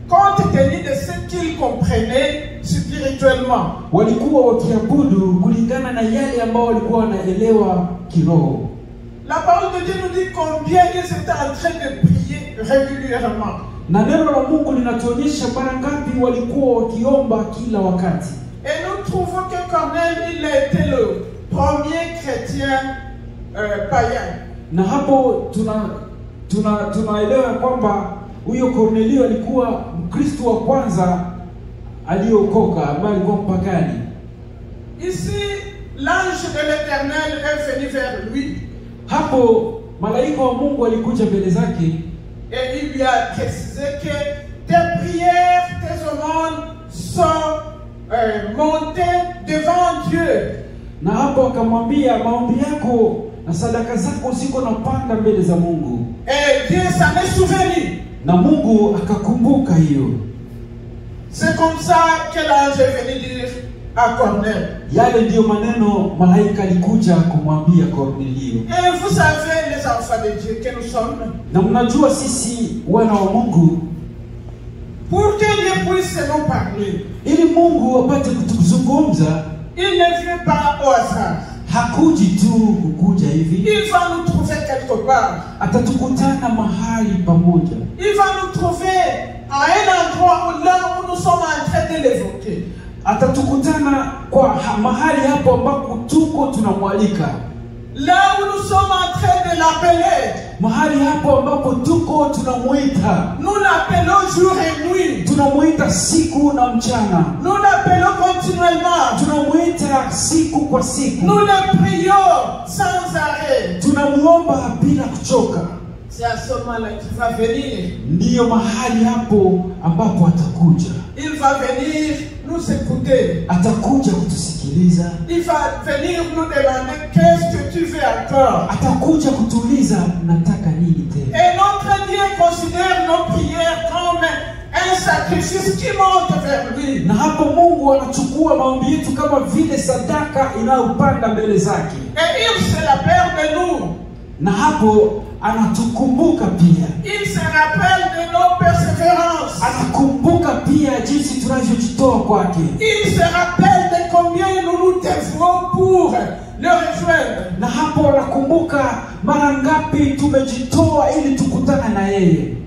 compte tenu de ce qu'ils comprenaient spirituellement. Walikuwa wakiabudu kulingana na yale ambao walikuwa wanaelewa kiroho. La parole de Dieu nous dit combien ils étaient en train de prier régulièrement. Na neno la Mungu linatuonyesha mara ngapi walikuwa wakiomba kila wakati. Et nous trouvons que Corneille, il a été le premier chrétien païen. Na hapo tunaelewa kwamba huyo Cornelio alikuwa Mkristo wa kwanza aliokoka, ambaye alikuwa mpagani. Ici, l'ange de l'Éternel est venu vers lui Hapo malaika wa Mungu alikuja mbele zake et il lui a précisé que tes prières, tes aumônes sont montées devant Dieu. na hapo akamwambia, maombi yako na sadaka zako ziko napanda mbele za Mungu. Et Dieu s'en est souvenu. Na Mungu akakumbuka hiyo. C'est comme ça que l'ange est venu dire à Corneille. Yale ndiyo maneno malaika alikuja kumwambia Cornelio. Et vous savez, les enfants de Dieu que nous sommes, Na mnajua sisi wana wa Mungu, pour que Dieu puisse nous parler, ili Mungu apate kutuzungumza, il ne vient pas au hasard. hakuji tu kukuja hivi. Il va nous trouver quelque part. Atatukutana mahali pamoja. Il va nous trouver à un endroit où là où nous sommes en train de l'évoquer. Atatukutana kwa mahali hapo ambapo tuko tunamwalika. Là où nous sommes en train de l'appeler. Mahali hapo ambapo tuko tunamuita. Nous l'appelons jour et nuit. Tunamuita siku na mchana. Nous l'appelons continuellement. Tunamuita siku kwa siku. Nous le prions sans arrêt. Tunamuomba bila kuchoka. C'est à ce moment-là qu'il va venir. Ndiyo mahali hapo ambapo atakuja. Il va venir nous écouter. Atakuja kutusikiliza. Il va venir nous demander qu'est-ce que tu veux encore. Atakuja kutuuliza nataka nini tena. Et notre Dieu considère nos prières comme un sacrifice qui monte vers lui. Na hapo Mungu anachukua maombi yetu kama vile sadaka inayopanda mbele zake. Et il se rappelle de nous. Na hapo anatukumbuka pia. Il se rappelle de nos persévérances. Anakumbuka pia jinsi tunavyojitoa kwake. Il se rappelle de combien nous nous dévouons pour le rejoindre. Na hapo anakumbuka mara ngapi tumejitoa ili tukutane na yeye.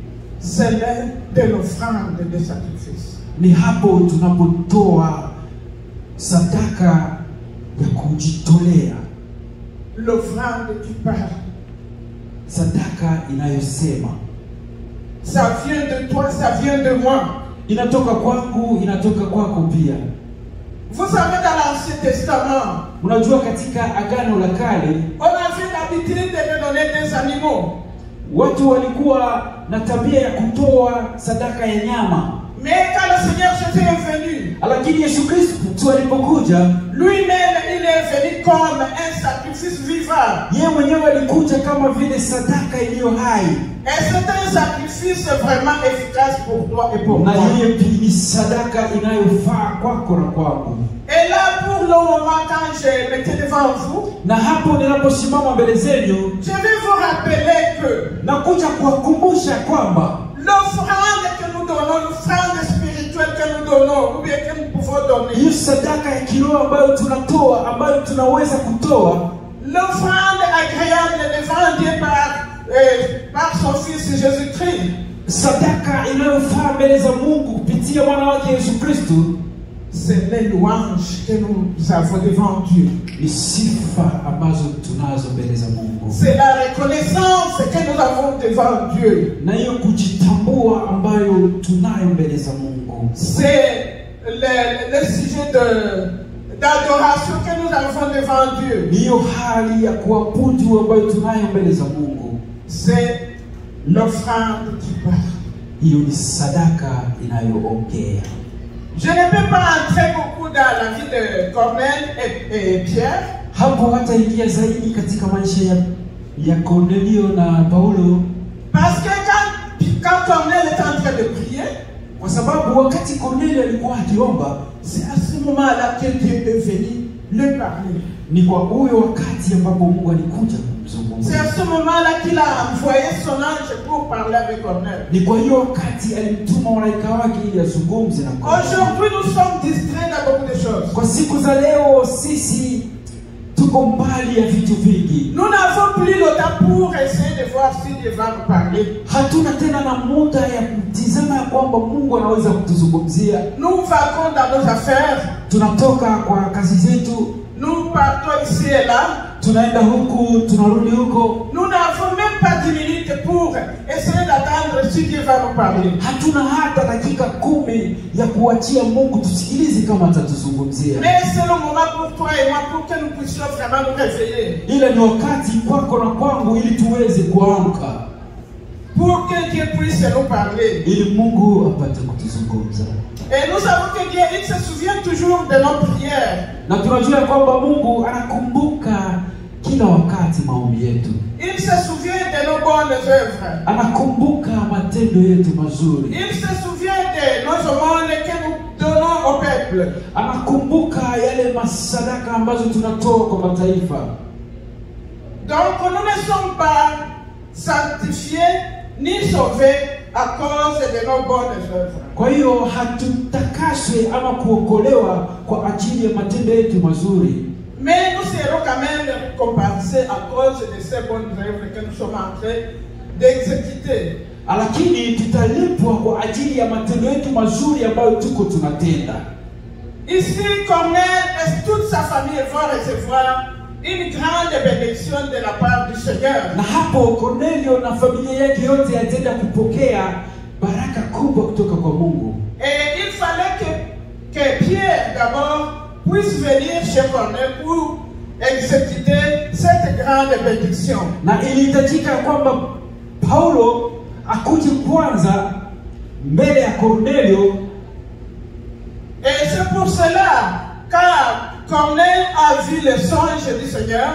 C'est l'heure de l'offrande de sacrifice. Ni hapo tunapotoa sadaka ya kujitolea. L'offrande qui parle. Sadaka inayosema. Ça vient de toi, ça vient de moi. Inatoka kwangu, inatoka kwako pia. Vous savez, dans l'Ancien Testament, Unajua katika Agano la Kale, on avait l'habitude de donner des animaux. watu walikuwa na tabia ya kutoa sadaka ya nyama. Mais quand le Seigneur Jésus est venu, Lakini Yesu Kristo alipokuja, lui-même, il est venu comme un sacrifice vivant. yeye mwenyewe alikuja kama vile sadaka iliyo hai. Et c'est un sacrifice vraiment efficace pour toi et pour Na moi. yeye pia ni sadaka inayofaa kwako na kwangu. Et là, pour le moment, quand je m'étais devant vous, Na hapo ninaposimama mbele zenu, je vais vous rappeler que nakuja kuwakumbusha kwamba l'offrande que nous donnons, l'offrande spirituelle que nous donnons, ou bien que nous pouvons faut donner. hiyo sadaka ya kiroho ambayo tunatoa, ambayo tunaweza kutoa, L'offrande agréable devant Dieu par son Fils Jésus-Christ. sadaka inayofaa mbele za Mungu kupitia mwana wake Yesu Kristo, C'est les louanges que nous avons devant Dieu. ni sifa ambazo tunazo mbele za Mungu, C'est la reconnaissance que nous avons devant Dieu. na hiyo kujitambua ambayo tunayo mbele za Mungu. C'est le sujet d'adoration que nous avons devant Dieu. Ni hiyo hali ya kuabudu ambayo tunayo mbele za Mungu. C'est l'offrande qui parle. Hiyo ni sadaka inayoongea. Je ne peux pas entrer beaucoup dans la vie de Corneille et Pierre. Hapo hataingia zaidi katika maisha ya Cornelio na Paulo, Parce que quand Corneille est en train de prier, kwa sababu wakati Cornelio alikuwa akiomba, c'est à ce moment-là que Dieu est venu lui parler. ni kwa huyo wakati ambapo Mungu alikuja C'est kumzungumzia. à ce moment-là qu'il a envoyé son ange pour parler avec Corneille. Ni kwa hiyo wakati alimtuma malaika wake ili azungumze na Cornelio. Aujourd'hui, nous sommes distraits dans beaucoup de choses. Kwa siku za leo sisi tuko mbali ya vitu vingi. Nous n'avons plus le temps pour essayer de voir si Dieu va nous parler. Hatuna tena na muda ya kutizama ya kwamba Mungu anaweza kutuzungumzia. Nous vaquons dans nos affaires. Tunatoka kwa kazi zetu, Nous partons ici et là. tunaenda huku, tunarudi huko. Nous n'avons même pas 10 minutes pour essayer d'attendre si Dieu va nous parler. Hatuna hata dakika 10 ya kuachia Mungu tusikilize kama atatuzungumzia. Mais c'est le moment pour toi et moi pour que nous puissions vraiment nous réveiller. Ila ni wakati kwako na kwangu ili tuweze kuamka, Pour que Dieu puisse nous parler. ili Mungu apate kutuzungumza. Et nous savons que Dieu, il se souvient toujours de nos prières. Na tunajua kwamba Mungu anakumbuka kila wakati maombi yetu. Il se souvient de nos bonnes œuvres. Anakumbuka matendo yetu mazuri. Il se souvient de nos aumônes que nous donnons au peuple. Anakumbuka yale masadaka ambazo tunatoa kwa mataifa. Donc nous ne sommes pas sanctifiés ni sauvés à cause de nos bonnes œuvres. Kwa hiyo hatutakaswe ama kuokolewa kwa ajili ya matendo yetu mazuri. Mais nous serons quand même récompensés à cause de ces bonnes œuvres que nous sommes en train d'exécuter. Lakini tutalipwa kwa ajili ya matendo yetu mazuri ambayo tuko tunatenda. Ici, Corneille et toute sa famille vont recevoir une grande bénédiction de la part du Seigneur. Na hapo Cornelio na familia yake yote yataenda kupokea baraka kubwa kutoka kwa Mungu. Et il fallait que Pierre d'abord puisse venir chez Corneille pour exécuter cette grande bénédiction. Na ilihitajika kwamba Paulo akuje kwanza mbele ya Cornelio. Et c'est pour cela, quand Corneille a vu le songe du Seigneur,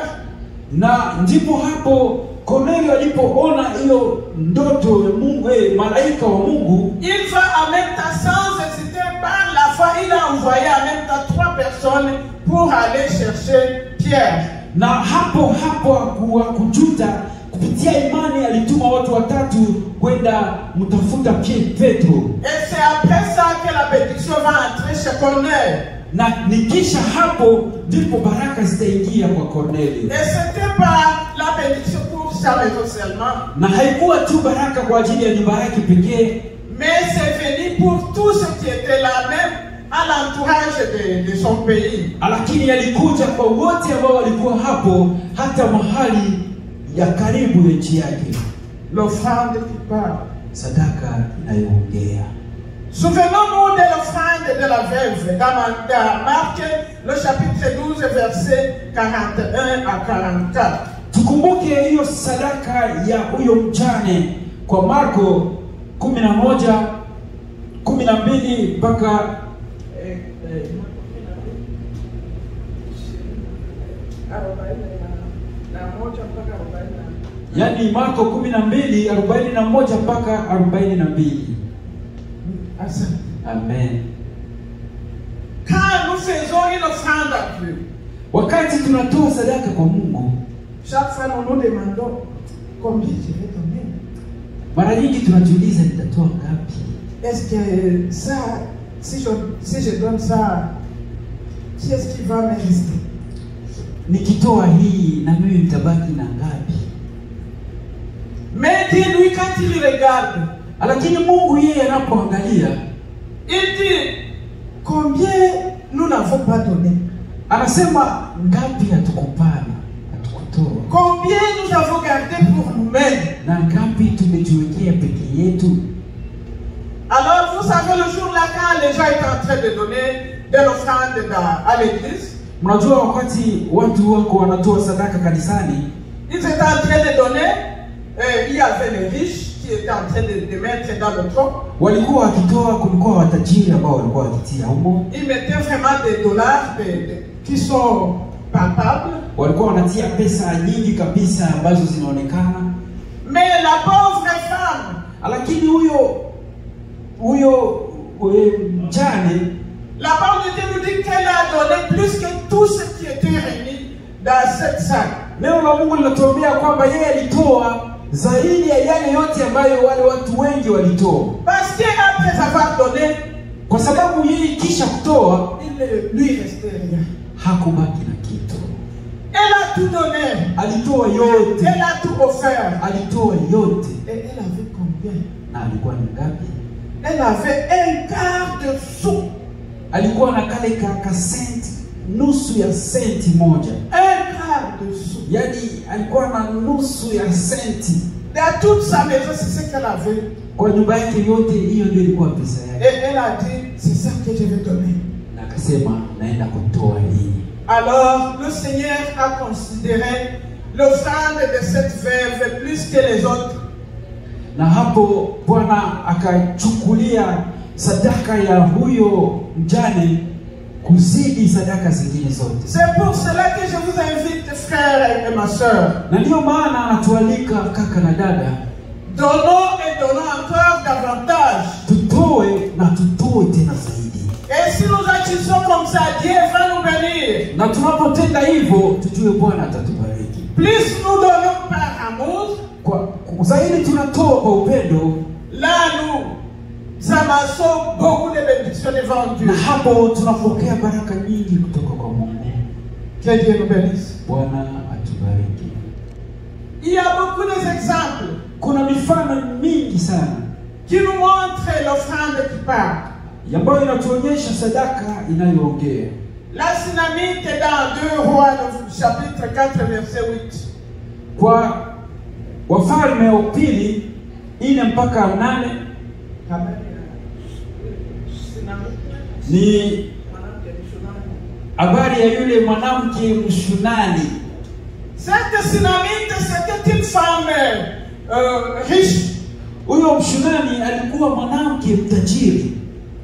Na ndipo hapo Cornelio alipoona hiyo ndoto ya Mungu, malaika wa Mungu, il va en même temps, sans hésiter, par la foi, il a envoyé en même temps 3 personnes pour aller chercher Pierre. na hapo kujuta, kupitia imani alituma watu 3 kwenda mtafuta Petro. Et c'est après ça que la bénédiction va entrer chez Corneille. Na nikisha hapo ndipo baraka zitaingia kwa Cornelio. Et c'était pas la bénédiction pour sa maison seulement, Na haikuwa tu baraka kwa ajili ya nyumba yake pekee, mais c'est venu pour tous ceux qui étaient là, même à l'entourage de son pays. lakini alikuja kwa wote ambao walikuwa hapo, hata mahali ya karibu ya nchi yake. L'offrande qui parle. Sadaka inayoongea. Souvenons-nous de l'offrande de la veuve dans Marc, le chapitre 12, versets 41 à 44. Tukumbuke hiyo sadaka ya huyo mjane kwa Marko 11:12 mpaka yani Marko 12:41 mpaka 42. Amen. Quand nous faisons une offrande à Dieu, Wakati tunatoa sadaka kwa Mungu, chaque fois nous nous demandons combien je vais donner. mara nyingi tunajiuliza nitatoa ngapi? Est-ce que ça si je donne ça, qui est-ce qui va me rester? Nikitoa hii na mimi nitabaki na ngapi? Mais Dieu, lui, quand il regarde, Lakini Mungu yeye anapoangalia, il dit combien nous n'avons pas donné, anasema ngapi hatukupana, hatukutoa, combien nous avons gardé pour nous-mêmes. na ngapi tumejiwekea peke yetu. Alors, vous savez, le jour-là, quand les gens étaient en train de donner de l'offrande à l'église, Mnajua wakati watu wako wanatoa sadaka kanisani, ils étaient en train de donner, il y avait les riches qui étaient en train de mettre dans le tronc. walikuwa wakitoa, kulikuwa watajiri ambao walikuwa wakitia humo, Ils mettaient vraiment des dollars qui sont palpables. walikuwa wanatia pesa nyingi kabisa ambazo zinaonekana. Mais la pauvre femme, Lakini huyo mjane, la parole de Dieu nous dit qu'elle a donné plus que tout ce qui était réuni dans cette salle. neno la Mungu linatuambia kwamba yeye alitoa zaidi ya yale yote ambayo wale watu wengi walitoa, Parce qu'après avoir donné, kwa sababu yeye kisha kutoa il ne lui restait rien. hakubaki na kitu. Elle a tout donné. Alitoa yote, Elle a tout offert. alitoa yote. Et elle avait combien? Na alikuwa ni ngapi? Elle avait un quart de sou. Alikuwa na kale ka senti, nusu ya senti moja. Un quart de sou. Yaani alikuwa na nusu ya senti. Dans toute sa maison, c'est ce qu'elle avait. Kwa nyumba yake yote, hiyo ndio ilikuwa pesa Et yake. elle a dit, c'est ça que je vais donner. Na akasema naenda kutoa hii. Alors, le Seigneur a considéré l'offrande de cette veuve plus que les autres. Na hapo Bwana akachukulia sadaka ya huyo mjane kuzidi sadaka zingine zote. C'est pour cela que je vous invite, frères et ma soeur, Na ndio maana anatualika kaka na dada, donnons et donnons encore davantage. tutoe na tutoe tena zaidi. Et si nous agissons comme ça, Dieu va nous bénir. Na tunapotenda hivyo, tujue Bwana atatubariki. Plus nous donnons par amour, Kwa zaidi tunatoa kwa upendo, là nous amassons beaucoup de bénédictions devant Dieu. na hapo tunapokea baraka nyingi kutoka kwa Mungu. Que Dieu nous bénisse. Bwana atubariki. Il y a beaucoup d'exemples Kuna mifano mingi sana qui nous montrent l'offrande qui part. ambayo inatuonyesha sadaka inayoongea. La Sunamite est dans 2 Rois, chapitre 4, verset 8. Kwa Wafalme wa pili 4 mpaka 8 ni habari ya yule mwanamke Mshunami. Cette Sunamite, c'était une femme riche. Huyo Mshunami alikuwa mwanamke mtajiri,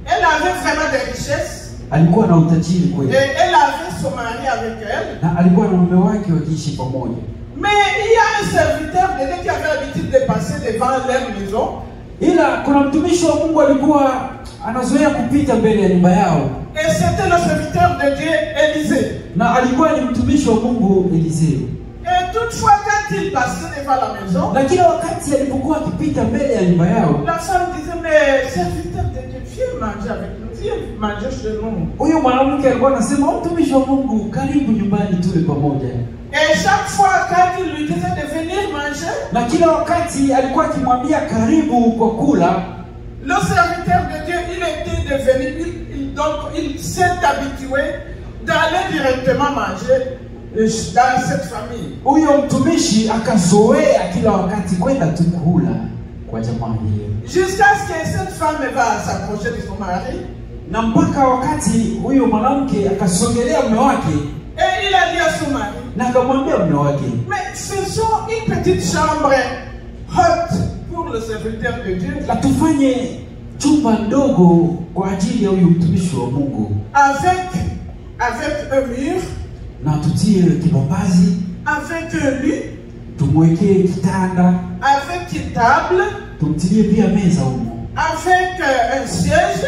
Elle avait vraiment des richesses. alikuwa na utajiri Et kweli, elle avait son mari avec elle. na alikuwa na mume wake wakiishi pamoja. Mais il y a un serviteur de Dieu qui avait l'habitude de passer devant leur maison. Ila kuna mtumishi wa Mungu alikuwa anazoea kupita mbele ya nyumba yao, Et c'était le serviteur de Dieu, Élisée. na alikuwa ni mtumishi wa Mungu Eliseo. Et toutefois, quand il passait devant la maison, Na kila wakati alipokuwa akipita mbele ya nyumba yao, la femme disait, mais serviteur de Dieu, viens manger avec nous, viens manger chez nous. huyo mwanamke alikuwa anasema, mtumishi wa Mungu, karibu nyumbani tule pamoja. Et chaque fois, quand il lui disait de venir manger, Na kila wakati alikuwa akimwambia karibu kwa kula, le serviteur de Dieu, il était devenu, donc il s'est habitué d'aller directement manger dans cette famille. huyo mtumishi akazoea kila wakati kwenda tu kula kwa jamaa hiyo, Jusqu'à ce que cette femme va s'approcher de son mari. na mpaka wakati huyo mwanamke akasogelea mume wake Et il a dit à son mari, na akamwambia mume wake, mais faisons une petite chambre haute pour le serviteur de Dieu, na tufanye chumba ndogo kwa ajili ya huyo mtumishi wa Mungu, avec un mur, na tutie kibambazi, avec un lit, tumwekee kitanda, avec une table, tumtilie pia meza humo, avec un siège,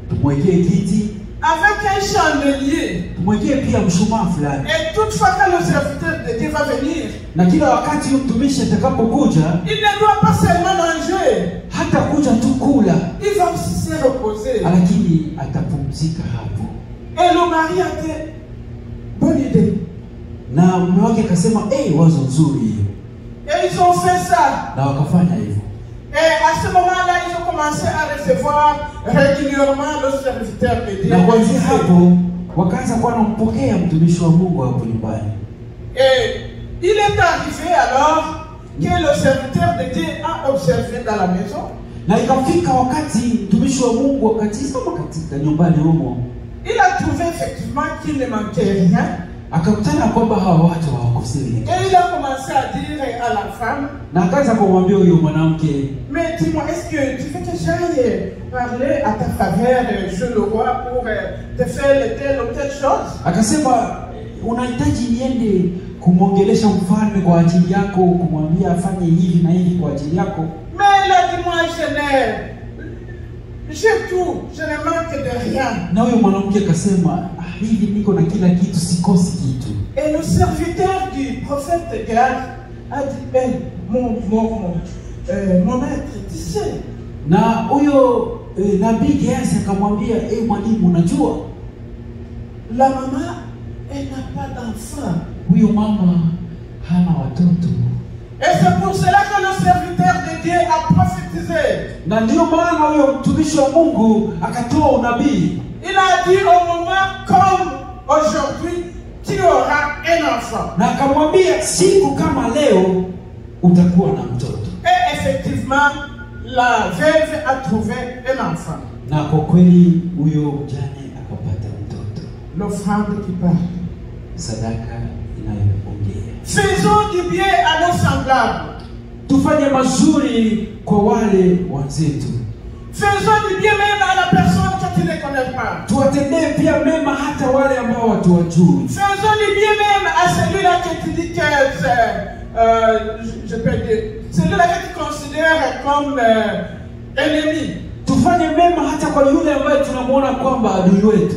tumwekee kiti, avec un chandelier. tumwekee pia mshumaa fulani. Et toutefois, quand le serviteur de Dieu va venir, Na kila wakati huyo mtumishi atakapokuja, il ne doit pas seulement manger, hata kuja tu kula, il va aussi se reposer. lakini atapumzika hapo. Et le mari a dit, bonne idée. Na mume wake akasema, wazo nzuri hiyo. Et ils ont fait ça. Na wakafanya hivyo. Et à ce moment-là, ils ont commencé à recevoir régulièrement le serviteur de Dieu. Na kuanzia hapo wakaanza kuwa wanampokea mtumishi wa Mungu hapo nyumbani. Et il est arrivé alors que le serviteur de Dieu a observé dans la maison. Na ikafika wakati mtumishi wa Mungu akatizama katika nyumbani humo. Il a trouvé effectivement qu'il ne manquait rien. Akakutana kwamba hawa watu hawakosei. Et il a commencé à dire à la femme, na akaanza kumwambia huyo mwanamke, mais dis-moi, est-ce que tu veux que j'aille parler à ta faveur chez le roi pour te faire telle ou telle chose? Akasema, unahitaji niende kumwongelesha mfalme kwa ajili yako, kumwambia afanye hivi na hivi kwa ajili yako? Mais là, dis-moi, j'ai tout, je ne manque de rien. Na huyo mwanamke akasema, hivi niko na kila kitu, sikosi kitu. Et le serviteur du prophète Gad a dit, mon maître, tu sais. Na huyo nabii Gehazi akamwambia, mwalimu, unajua la maman, elle n'a pas d'enfant. Huyo mama hana watoto. Et c'est pour cela que le serviteur de Dieu a prophétisé. Na ndio maana huyo mtumishi wa Mungu akatoa unabii. Il a dit au moment comme aujourd'hui, tu auras un enfant. Na akamwambia siku kama leo utakuwa na mtoto. Et effectivement, la veuve a trouvé un enfant. Na kwa kweli huyo mjane akapata mtoto. L'offrande qui parle. Sadaka inayoongea. Faisons du bien à nos semblables. Tufanye mazuri kwa wale wenzetu. Faisons du bien même à la personne que tu ne connais pas. Tuwatendee pia mema hata wale ambao watu wajui. Faisons du bien même à celui-là que tu dis que je peux dire, celui-là que tu considères comme ennemi. Tufanye mema hata kwa yule ambaye tunamuona kwamba adui wetu.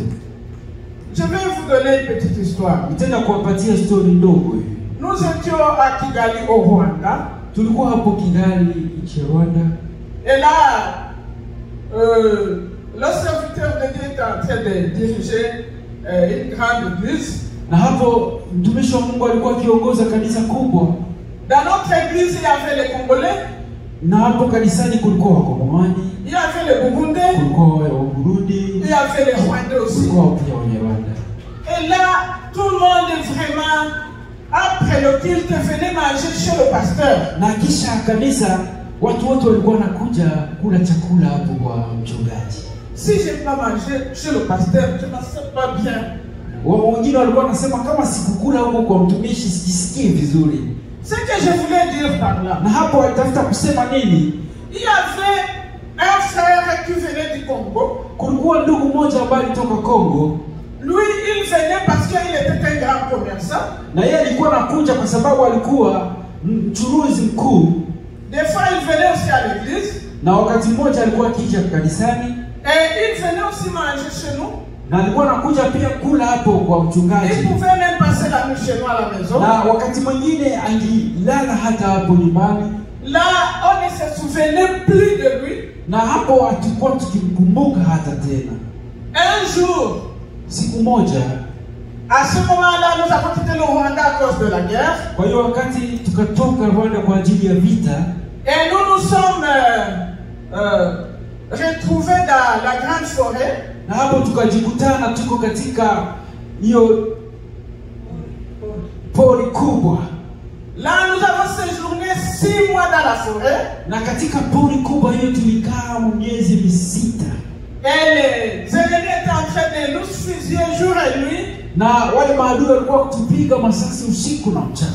Je vais vous donner une petite histoire. Nitaenda kuwapatia story ndogo hivi. Nous étions à Kigali au Rwanda. Tulikuwa hapo Kigali nchi ya Rwanda. Et là, le serviteur de Dieu est en train de diriger une grande église. Na hapo mtumishi wa Mungu alikuwa akiongoza kanisa kubwa. Dans notre église, il y avait les Congolais. Na hapo kanisani kulikuwa Wakongomani. Il y avait les Burundais. Kulikuwa wa Burundi. Il y avait les Rwandais aussi. Kulikuwa pia Wanyarwanda. Et là, tout le monde est vraiment, après le culte, venait manger chez le pasteur. Na kisha kanisa watu wote walikuwa wanakuja kula chakula hapo kwa mchungaji. Si je n'ai pas mangé chez le pasteur, je ne me sens pas bien. Wengine walikuwa wanasema kama sikukula huko kwa mtumishi sijisikii vizuri. Ce que je voulais dire par là. Na hapo walitafuta kusema nini? Il y avait un frère qui venait du Congo. Kulikuwa ndugu mmoja ambaye alitoka Kongo. Lui, il venait parce qu'il était un grand commerçant. Na yeye alikuwa anakuja kwa sababu alikuwa mchuruzi mkuu. Des fois, il venait aussi à l'église. Na wakati mmoja alikuwa akija kanisani. Et il venait aussi manger chez nous. Na alikuwa anakuja pia kula hapo kwa mchungaji. Il pouvait même passer la nuit chez nous à la maison. Na wakati mwingine angilala hata hapo nyumbani. Là, on ne se souvenait plus de lui. Na hapo hatukuwa tukimkumbuka hata tena. Un jour, siku moja, à ce moment-là, nous avons quitté le Rwanda à cause de la guerre. Kwa hiyo wakati tukatoka Rwanda kwa ajili ya vita. Et nous nous sommes retrouvés dans la grande forêt. Na hapo tukajikutana tuko katika hiyo pori kubwa. Là, nous avons séjourné 6 mois dans la forêt. Na katika pori kubwa hiyo tulikaa miezi 6. Et les ennemis étaient en train de nous fusiller jour et nuit. Na wale maadui walikuwa kutupiga masasi usiku na mchana.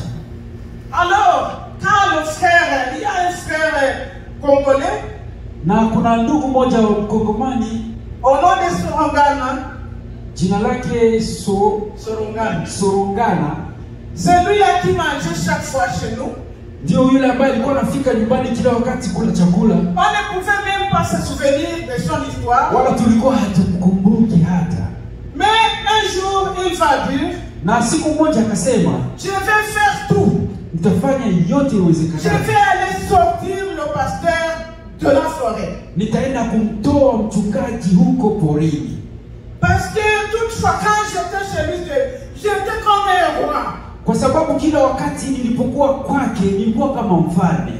Alors, quand le frère, il y a un frère congolais. Na kuna ndugu mmoja wa Mkongomani. Au nom de Sorongana. Jina lake Sorongana. C'est lui-là qui mangeait chaque fois chez nous. Ndio yule ambaye alikuwa anafika nyumbani kila wakati kula chakula. On ne pouvait même pas se souvenir de son histoire. Wala tulikuwa hatukumbuki hata. Mais un jour, il va dire. Na siku moja akasema, je vais faire tout. Nitafanya yote iwezekanayo. Je vais aller sortir le pasteur de la forêt. nitaenda kumtoa mchungaji huko porini. Parce que toutefois, quand j'étais chez lui, j'étais comme un roi. Kwa sababu kila wakati nilipokuwa kwake nilikuwa kama mfalme.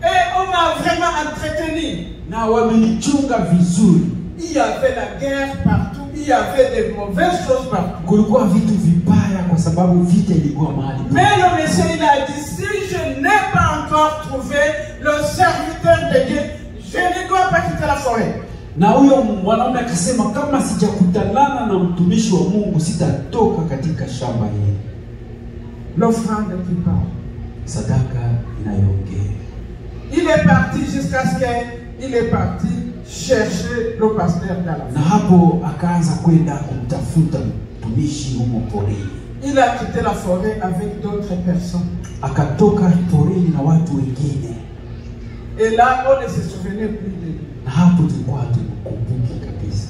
Et on m'a vraiment entretenu. Na wamenichunga vizuri. Il y avait la guerre partout, il y avait des mauvaises choses partout. Kulikuwa vitu vibaya kwa sababu vita ilikuwa mahali. Mais le monsieur il a dit, si je n'ai pas encore trouvé le serviteur de Dieu, je ne dois pas quitter la forêt. Na huyo mwanaume akasema, kama sijakutanana na mtumishi wa Mungu sitatoka katika shamba hili. L'offrande qui parle. Sadaka inayoongea. Il est parti jusqu'à ce qu'il est parti chercher le pasteur dans la Na hapo akaanza kwenda kumtafuta mtumishi humo porini. Il a quitté la forêt avec d'autres personnes. Akatoka porini na watu wengine. Et là, on ne se souvenait plus de lui. Na hapo tulikuwa hatukumbuki kabisa.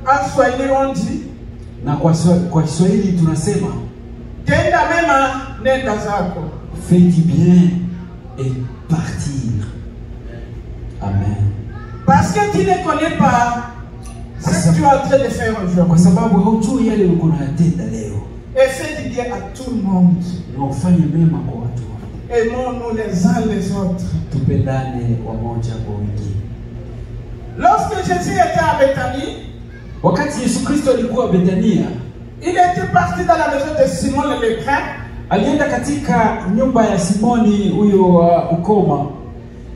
En Swahili on dit, Na kwa Kiswahili tunasema, tenda mema nenda zako. fais du bien et partir. Amen. Parce que tu ne connais pas ce que tu es en train de faire Kwa aujourd'hui. sababu haujui yale uko unayatenda leo. Et fais du bien à tout le monde. Na ufanye mema kwa watu wote. Aimons-nous les uns les autres. Tupendane wamoja kwa wengine. Lorsque Jésus était à Bethanie, Wakati Yesu Kristo alikuwa Bethania, il était parti dans la maison de Simon le lépreux. alienda katika nyumba ya Simoni huyo ukoma.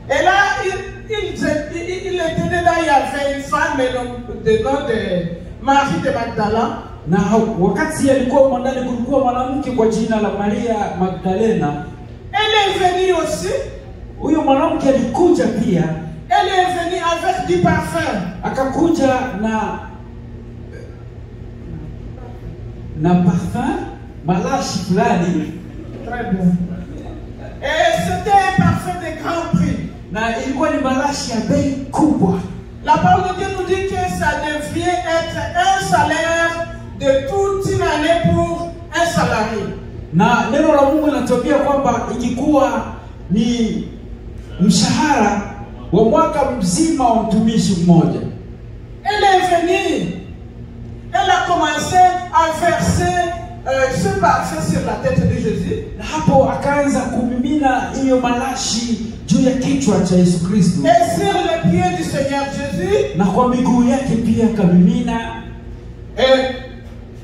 Et là, il était dedans, il y avait une femme de nom de Marie de Magdala. Na wakati alikuwa ndani kulikuwa mwanamke kwa jina la Maria Magdalena. Elle est venue aussi. Huyo mwanamke alikuja pia. Elle est venue avec du parfum. Akakuja na parfum, malashi fulani. Très bien. Et c'était un parfum de grand prix. Na ilikuwa ni malashi ya bei kubwa. La parole de Dieu nous dit que ça devait être un salaire de toute une année pour un salarié. Na neno la Mungu linatuambia kwamba ikikuwa ni mshahara wa mwaka mzima wa mtumishi mmoja. Elle est venue. Elle a commencé à verser ce parfum sur la tête de Jésus. Na hapo akaanza kumimina hiyo malashi juu ya kichwa cha Yesu Kristo. Et sur les pieds du Seigneur Jésus. Na kwa miguu yake pia akamimina. Et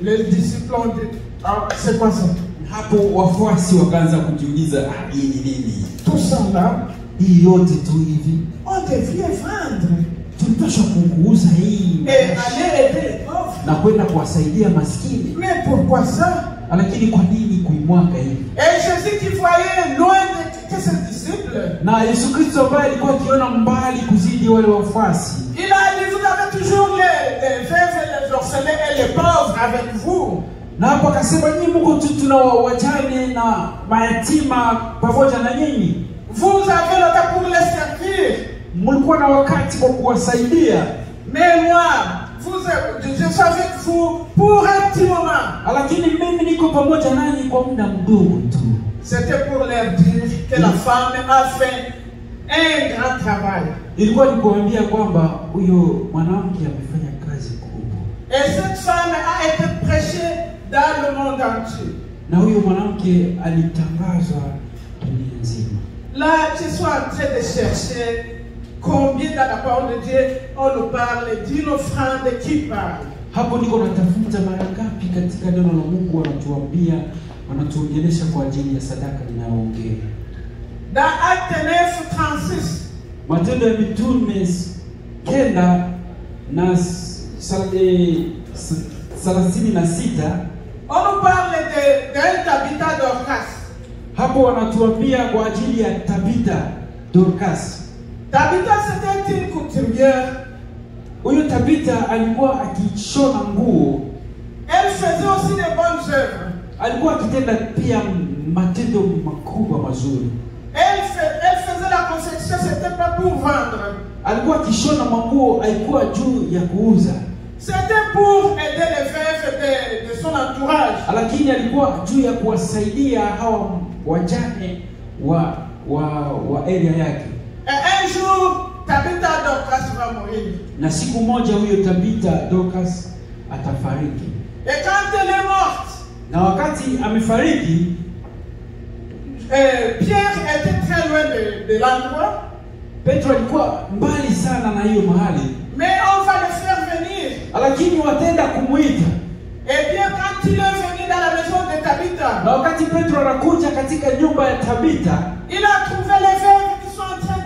les disciples ont dit, ah, c'est quoi ça? Hapo wafuasi wakaanza kujiuliza, hii ni nini? Tout ça là, Hii yote tu hivi. on devait vendre. Tulipaswa kuuza hii Et aller aider les pauvres. na kwenda kuwasaidia maskini. Mais pourquoi ça? Lakini kwa nini kuimwaga hivi? Et Jésus qui voyait loin que ses disciples, Na Yesu Kristo ambaye alikuwa akiona mbali kuzidi wale wafuasi, il a dit, vous avez toujours les veuves et les orphelins et les pauvres avec vous. na hapo akasema, nyinyi mko tu tuna wajane na mayatima pamoja na nyinyi. Vous avez le temps pour les servir. Mlikuwa na wakati wa kuwasaidia. Mais moi, je suis avec vous pour un petit moment. Lakini mimi niko pamoja nanyi kwa muda mdogo tu. C'était pour leur dire que la femme a fait un grand travail. Ilikuwa ni kuambia kwamba huyo mwanamke amefanya kazi kubwa. Et cette femme a été prêchée dans le monde entier. Na huyo mwanamke alitangazwa dunia nzima. Là, je suis en train de chercher combien dans la parole de Dieu on nous parle d'une offrande qui parle. Hapo niko natafuta mara ngapi katika neno la Mungu wanatuongelesha kwa ajili ya sadaka inayoongea. Dans Acte 9:36. Matendo ya Mitume 9 na 36. On nous parle d'un Tabitha Dorcas. Hapo wanatuambia kwa ajili ya Tabitha Dorcas. Tabitha c'était une couturière. Huyo Tabitha alikuwa akishona nguo. Elle faisait aussi de bonnes œuvres. Alikuwa akitenda pia matendo makubwa mazuri. Elle faisait la confection, c'était pas pour vendre. Alikuwa akishona manguo, haikuwa juu ya kuuza. C'était pour aider les veuves de son entourage. Lakini alikuwa juu ya kuwasaidia hawa wajane wa area yake. Et un jour, Tabitha Dorcas va mourir. Na siku moja huyo Tabitha Dorcas atafariki. Et quand elle est morte, Na wakati amefariki, Pierre était très loin de l'endroit. Petro alikuwa mbali sana na hiyo mahali. Mais on va le faire venir. Lakini wataenda kumuita. Et bien quand il est venu dans la maison de Tabitha, Na wakati Petro anakuja katika nyumba ya Tabitha, il a trouvé les veuves qui sont en train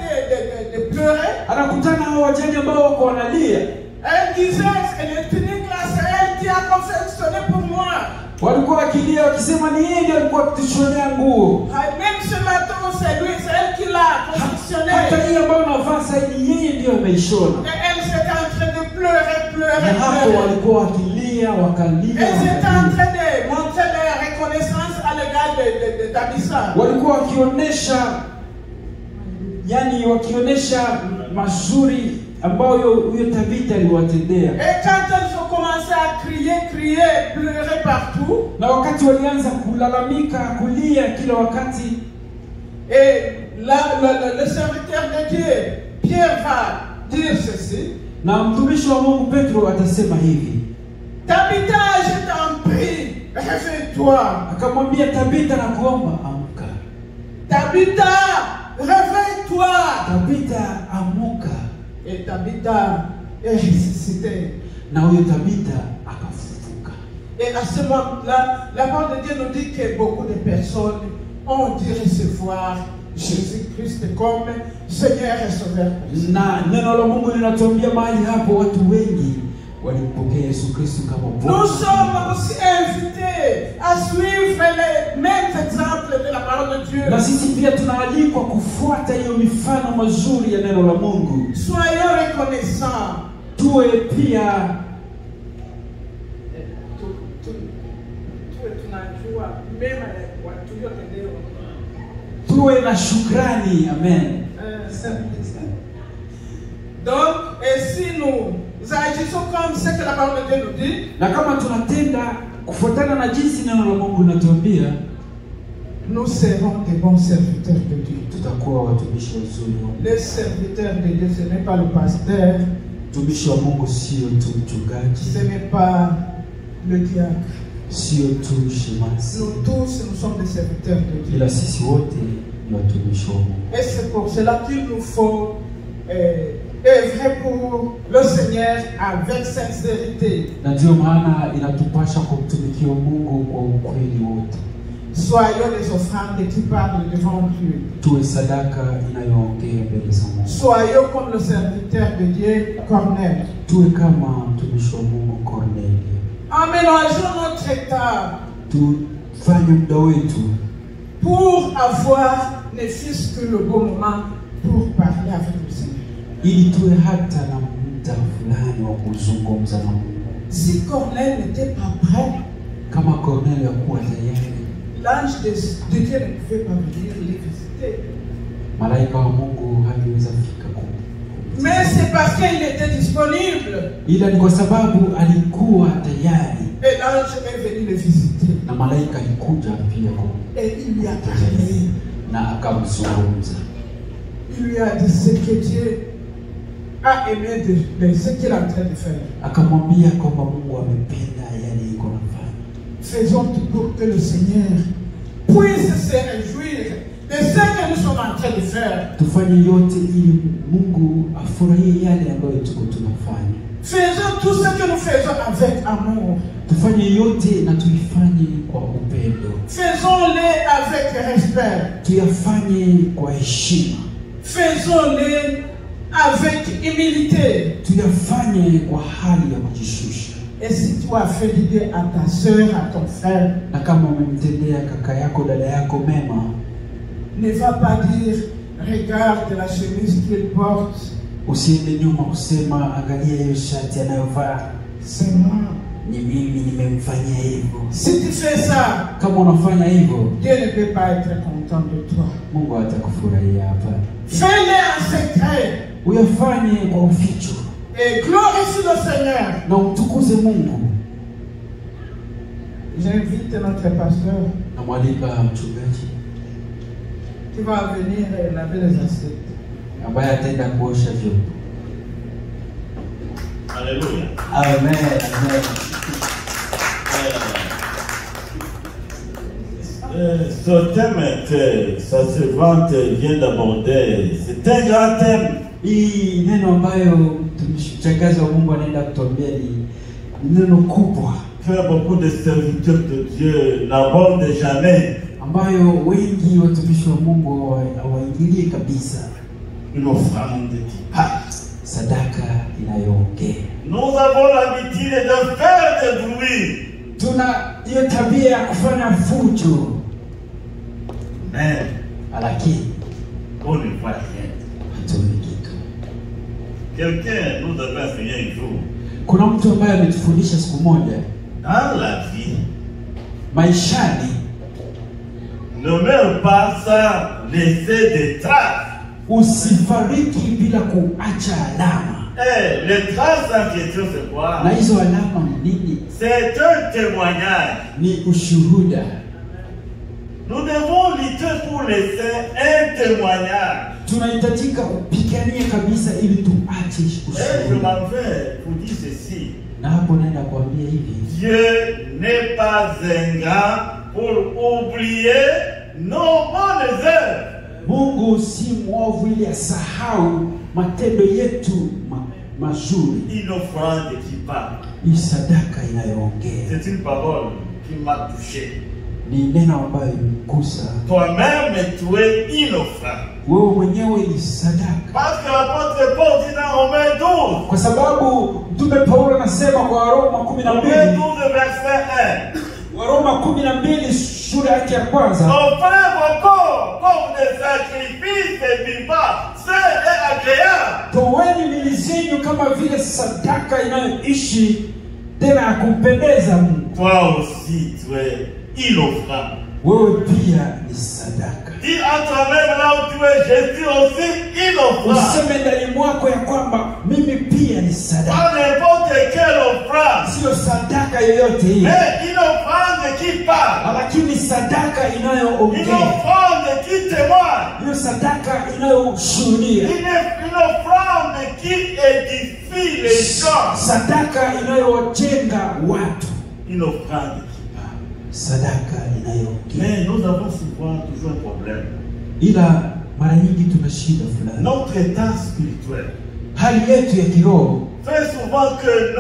de pleurer. anakutana hao wajane ambao wako wanalia. Elle disait, elle est unique là, c'est elle qui a confectionné pour moi. Walikuwa wakilia wakisema ni yeye ndiye alikuwa akitushonea nguo. Même ce matin, c'est lui, c'est elle qui l'a confectionné. Hata hii ambayo unavaa sasa ni yeye ndiye ameishona. Et elle s'était en train de pleurer, Na hapo pleurer. walikuwa wakilia, wakalia. Elle s'était en train de montrer leur reconnaissance à l'égard de Tabitha. Walikuwa wakionyesha, yani wakionyesha mazuri ambayo huyo Tabitha aliwatendea. Et quand elles ont commencé à crier, pleurer partout, Na wakati walianza kulalamika, kulia kila wakati, et là, le serviteur de Dieu, Pierre, va dire ceci. na mtumishi wa Mungu Petro atasema hivi. Tabitha, je t'en prie, réveille-toi. Akamwambia Tabitha, na kuomba amka. Tabitha, réveille-toi. Tabitha, amuka. Et Tabitha est ressuscitée. Na huyo Tabitha akafufuka. Et à ce moment-là, la parole de Dieu nous dit que beaucoup de personnes ont dû recevoir Jésus-Christ comme Seigneur et Sauveur. Na neno la Mungu linatuambia mahali hapo watu wengi walimpokea Yesu Kristo kama Bwana. Nous sommes aussi invités à suivre les mêmes exemples de la parole de Dieu. Na sisi pia tunaalikwa kufuata hiyo mifano mazuri ya neno la Mungu. Soyons reconnaissants. Tuwe pia tuwe na shukrani. Amen. Donc, et si nous agissons comme ce que la parole de Dieu nous dit, Na kama tunatenda kufuatana na jinsi neno la Mungu linatuambia, nous serons des bons serviteurs de Dieu. tutakuwa watumishi wazuri wa Mungu. Les serviteurs de Dieu, ce n'est pas le pasteur, Mtumishi wa Mungu sio tu mchungaji, ce n'est pas le diacre. sio tu shemasi, Nous tous, nous sommes des serviteurs de Dieu. ila sisi wote ni watumishi wa Mungu. Et c'est pour cela qu'il nous faut œuvrer pour le Seigneur avec sincérité. Na ndio maana inatupasha kumtumikia Mungu kwa ukweli wote. Soyons des offrandes qui parlent devant Dieu. Tuwe sadaka inayoongea mbele za Mungu. Soyons comme le serviteur de Dieu, Corneille. Tuwe kama mtumishi wa Mungu Kornelio. Aménageons notre état Tufanye muda wetu pour avoir ne fût-ce que le bon moment pour parler avec le Seigneur. ili tuwe hata na muda fulani wa kuzungumza na Mungu. Si Corneille n'était pas prêt, Kama Kornelio hakuwa tayari, l'ange de Dieu ne pouvait pas venir les visiter. malaika wa Mungu hangeweza fika Mais c'est parce qu'il était disponible. ila ni kwa sababu alikuwa tayari, Et l'ange est venu le visiter. na malaika alikuja pia Et il lui a parlé. na akamzungumza. Il lui a dit ce que Dieu a aimé de ce qu'il est en train de faire. Akamwambia kwamba Mungu amependa yale iko nafanya. Faisons tout pour que le Seigneur puisse se réjouir de ce que nous sommes en train de faire. Tufanye yote ili Mungu afurahie yale ambayo tuko tunafanya. Faisons tout ce que nous faisons avec amour. Tufanye yote na tuifanye kwa upendo. Faisons-les avec respect. Tuyafanye kwa heshima. Faisons-les avec humilité. Tuyafanye kwa hali ya kujishusha. Et si tu as fait l'idée à ta soeur, à ton frère, Na kama umemtendea kaka yako, dada yako mema, ne va pas dire regarde la chemise qu'il porte, usiende nyuma kusema angalia hiyo shati anayovaa, c'est moi. ni mimi nimemfanyia hivyo. Si tu fais ça, Kama unafanya hivyo, Dieu ne peut pas être content de toi. Mungu hatakufurahia hapa. Fais-les en secret Uyafanye kwa uficho et glorifie le Seigneur. na umtukuze Mungu. J'invite notre pasteur Na mwalika mchungaji qui va venir laver les assiettes. ambaye ataenda kuosha vyombo. Alléluia. Amen. Amen. Ce thème que sa servante vient d'aborder, c'est un grand thème. Hii neno ambayo mchakazi wa Mungu anaenda kutuambia ni neno kubwa Que beaucoup de serviteurs de Dieu n'abordent jamais. ambayo wengi watumishi wa Mungu hawaingilie kabisa. Une offrande qui parle. Sadaka inayoongea. Nous avons l'habitude de faire des bruits. Tuna hiyo tabia ya kufanya fujo, Mais lakini on ne voit rien. hatuoni kitu. Quelqu'un nous avait enseigné un jour. Kuna mtu ambaye ametufundisha siku moja, Dans la vie, maishani ne meurs pas sans laisser des traces. usifariki bila kuacha alama. Et les traces en question, c'est quoi? Na hizo alama ni nini? C'est un témoignage. Ni ushuhuda. Nous devons lutter pour laisser un témoignage. Tunahitajika kupigania kabisa ili tuache Et je ushuhuda. m'en vais vous dire ceci. Na hapo naenda kuambia hivi, Dieu n'est pas ingrat pour oublier nos bonnes œuvres. Mungu si mwovu ili asahau matendo yetu mazuri. Une offrande qui parle. Hii sadaka inayoongea C'est une parole qui m'a touché. ni neno ambayo imekusa Toi-même, tu es une offrande. wewe mwenyewe, ni sadaka. Parce que l'apôtre Paul dit dans Romains 12, Kwa sababu Mtume Paulo anasema kwa Waroma Romains 12, 12 verset 1. Waroma 12 sura yake ya kwanza, Offrez vos corps comme des sacrifices vivants, sains et agréables. toweni miili zenu kama vile sadaka inayoishi tena ya kumpendeza Mungu. Toi aussi, tu es une offrande. Wewe pia ni sadaka. Dis à toi-même là où tu es, je suis aussi une offrande. Useme ndani mwako ya kwamba mimi pia ni sadaka. Pas n'importe quelle offrande, Sio sadaka yoyote hii, mais une offrande qui parle. lakini sadaka Une inayoongea. offrande qui témoigne. Hiyo sadaka inayoshuhudia. Une offrande qui édifie les gens. Sadaka inayojenga watu. Une offrande qui parle. Sadaka inayoongea. Mais nous avons souvent toujours un problème. Ila mara nyingi tuna shida fulani. Notre état spirituel Hali yetu ya kiroho fait souvent que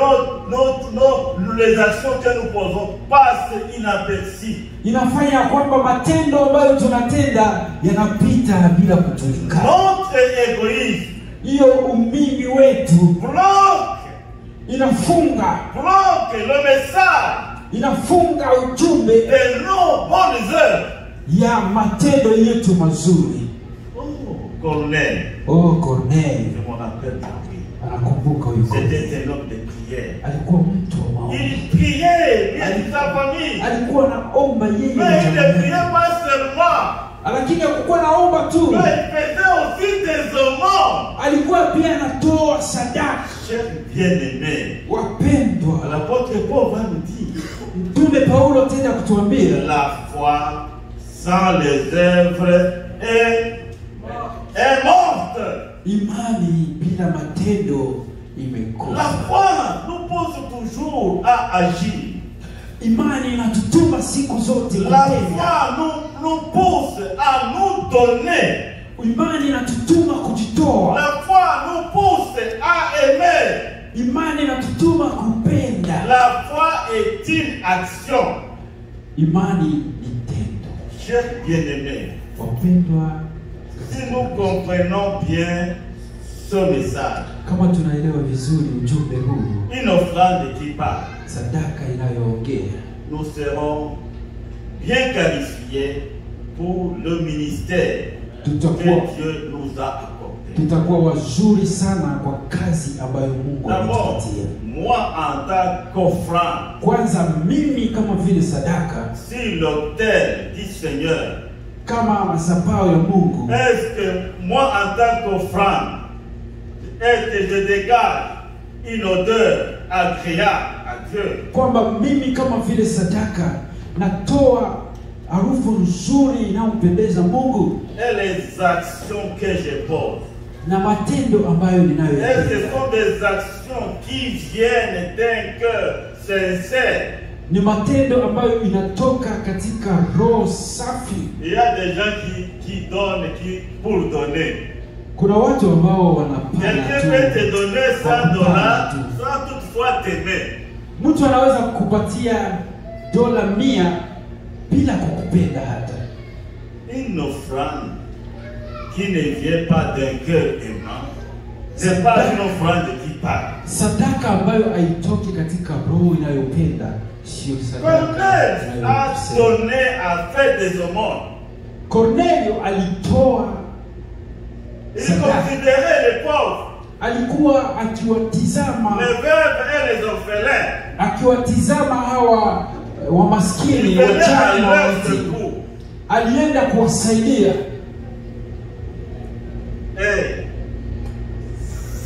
les actions que nous posons passent inaperçues. inafanya kwamba matendo ambayo tunatenda yanapita bila kujulikana. Notre égoïsme Hiyo umimi wetu bloque inafunga le message inafunga ujumbe de nos bonnes œuvres. ya matendo yetu mazuri. Oh, Corneille, Oh, Corneille je m'en rappelle depuis. anakumbuka huyo Corneille. C'était un homme de prière. Alikuwa mtu wa maombi. Il priait, lui et sa famille. Alikuwa anaomba yeye na Mais il ne jamaa priait yake. pas seulement. Lakini hakukuwa naomba tu, Mais il faisait aussi des aumônes. alikuwa pia anatoa sadaka. Chers bien-aimés, Wapendwa, l'apôtre Paul va nous dire Mtume Paulo tena kutuambia la foi sans les œuvres est morte. imani bila matendo La imekosa. foi nous pousse toujours à agir. Imani inatutuma siku zote La kutenda. foi nous pousse à nous donner. Imani inatutuma kujitoa. La foi nous pousse à aimer. Imani inatutuma kupenda. La foi est une action. Imani ni tendo. Chers bien-aimés, Wapendwa, si nous comprenons bien ce message, kama tunaelewa vizuri ujumbe huu, une offrande qui parle, sadaka inayoongea, nous serons bien qualifiés pour le ministère que tutakuwa Dieu nous a accordé. tutakuwa wazuri sana kwa kazi ambayo Mungu D'abord, ametupatia. moi en tant qu'offrande, Kwanza mimi kama vile sadaka, si l'autel du Seigneur, kama madhabahu ya Mungu, est-ce que moi en tant qu'offrande, est-ce que je dégage une odeur agréable à Dieu? kwamba mimi kama vile sadaka natoa harufu nzuri inayompendeza Mungu, Et les actions que je pose, na matendo ambayo Et ninayoyatenda. ce sont des actions qui viennent d'un cœur sincère. Ni matendo ambayo inatoka katika roho safi. Il y a des gens qui donnent pour donner. Kuna watu ambao wanapana Quelqu'un peut te tu. donner $100 sans toutefois t'aimer. Mtu anaweza kukupatia dola 100 bila kukupenda hata. Une offrande qui ne vient pas d'un cœur aimant, c'est pas une offrande qui parle. Sadaka ambayo haitoki katika roho inayopenda sio sadaka. Corneille a donné, a fait des aumônes. Cornelio alitoa Il sadaka. considérait les pauvres, Alikuwa akiwatizama les veuves et les orphelins. akiwatizama hawa Il wamaskini venait à wajane na leur mayatima. secours. Alienda kuwasaidia. Et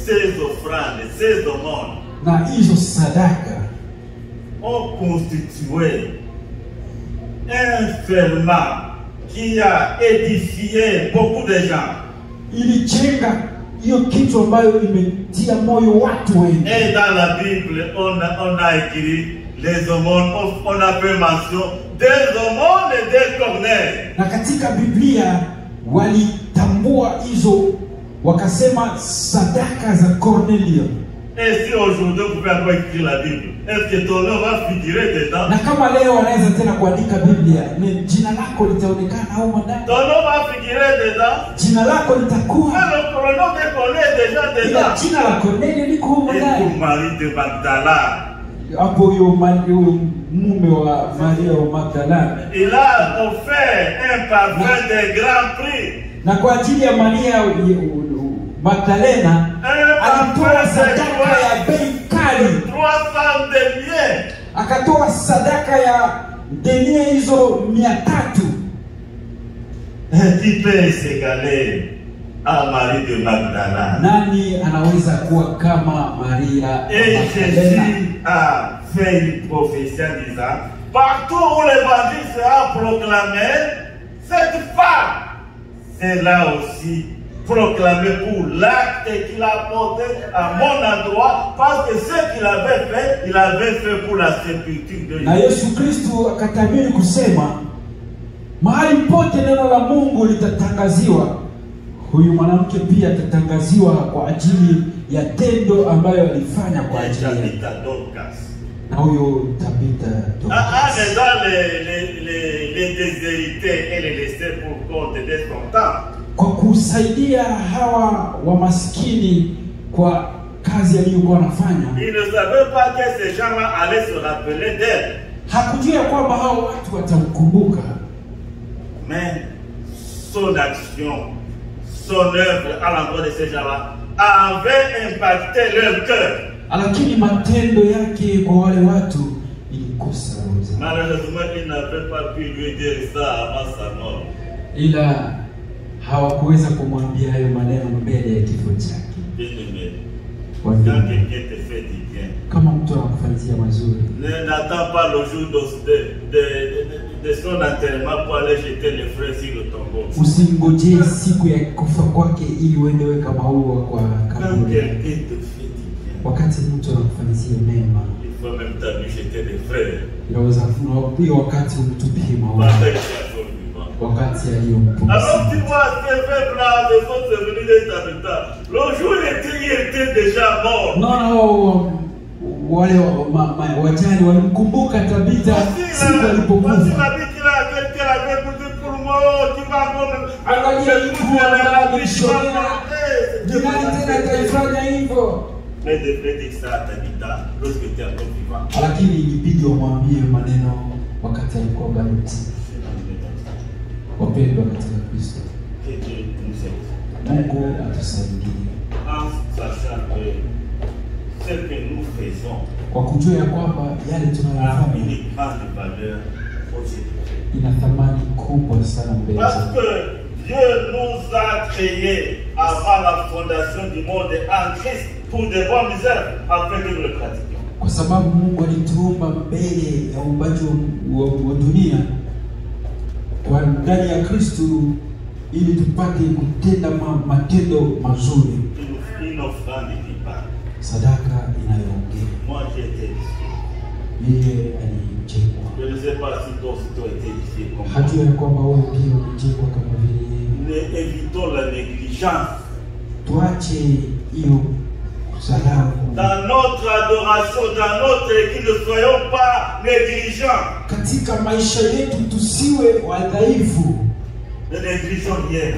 ces offrandes, ces aumônes Na hizo sadaka ont constitué un ferment qui a édifié beaucoup de gens. ilijenga hiyo kitu ambayo imetia moyo watu wengi. Et dans la Bible, on a écrit les aumônes, on a fait mention des aumônes et des Corneilles. Na katika Biblia walitambua hizo, wakasema sadaka za Cornelio. Et si aujourd'hui vous pouvez encore écrire la Bible, est-ce que ton nom va figurer dedans? Na kama leo wanaweza tena kuandika Biblia, ni jina lako litaonekana au ndani. Ton nom va figurer dedans. Jina lako litakuwa. Mais le nom de Corneille est déjà Ila dedans. jina la Cornelio liko huko Et ndani. pour Marie de Magdala, Hapo huyo mume wa Maria wa Magdalena. il a offert un parfum de grand prix. Na kwa ajili ya Maria Magdalena alitoa sadaka ya bei kali. 300 deniers. Akatoa sadaka ya denier hizo 300. Qui peut s'égaler à Marie de Magdala? Nani anaweza kuwa kama Maria Et Magdalena? Jésus a fait une prophétie en disant, partout où l'évangile sera proclamé, cette femme, c'est là aussi proclamé pour l'acte qu'il a porté à mon endroit, parce que ce qu'il avait fait, il avait fait pour la sépulture de Na Jésus. Yesu Kristo akatabiri kusema, mahali pote neno la Mungu litatangaziwa, huyu mwanamke pia atatangaziwa kwa ajili ya tendo ambayo alifanya kwa Et ajili ya. Tabitha Dorcas. Na huyo Tabitha En Dorcas. aidant les déshérités et les laisser pour compte de son temps. Kwa kusaidia hawa wa maskini kwa kazi aliyokuwa anafanya. Il ne savait pas que ces gens-là allaient se rappeler d'elle. Hakujua kwamba hao watu watamkumbuka. Mais son action, son œuvre à l'endroit de ces gens-là avait impacté leur cœur. Lakini matendo yake kwa wale watu ilikosa roho zao. Malheureusement, il n'avait pas pu lui dire ça avant sa mort. Ila hawakuweza kumwambia hayo maneno mbele ya kifo chake. Bien-aimé, Watu, quand quelqu'un te fait du bien, kama mtu anakufanyia mazuri, n'attends pas le jour de son enterrement pour aller jeter les fleurs sur le tombeau. usingojee siku ya kufa kwake ili uende weka maua kwa Quand kaburi. quelqu'un te fait du bien, Wakati mtu anakufanyia mema, il faut même t'amener jeter des fleurs. inaweza hiyo wakati umtupie maua, Pendant qu'il est encore vivant. wakati Alors tu aliyompumzika. vois, ces faibles-là, les autres venus des habitats. Le jour il était déjà mort. Naona hao wale wajane walimkumbuka Tabitha siku Voici alipokufa. la vie qu'il a, quelqu'un avait posé pour moi, qui va Angalia hivyo ambayo alishonea. Ni nani tena ataifanya hivyo? Mais de fait dire ça à Tabitha, lorsque tu es encore vivant. Lakini ilibidi wamwambie maneno wakati alikuwa bado. Wapendwa katika Kristo, Que Dieu nous aide. Mungu atusaidie En sachant que ce que nous faisons kwa kujua ya kwamba yale a tunayofanya une grande valeur aux yeux. ina thamani kubwa sana mbele Parce zetu. que Dieu nous a créés avant la fondation du monde en Christ pour de bonnes œuvres afin que nous le pratiquions. Kwa sababu Mungu alituumba mbele ya uumbaji wa dunia kwa ndani ya Kristo ili tupate kutenda matendo mazuri. Une offrande qui parle. Sadaka inayoongea. Moi j'ai été édifié. Yeye alijengwa. Je ne sais pas si toi aussi tu as été édifié comme moi. Hajua ya kwamba wewe pia ulijengwa kama vile yeye. Évitons la négligence. Tuache hiyo kusahau. Dans notre adoration, dans notre église, ne soyons pas négligents. Katika maisha yetu tusiwe wadhaifu. Ne négligeons rien.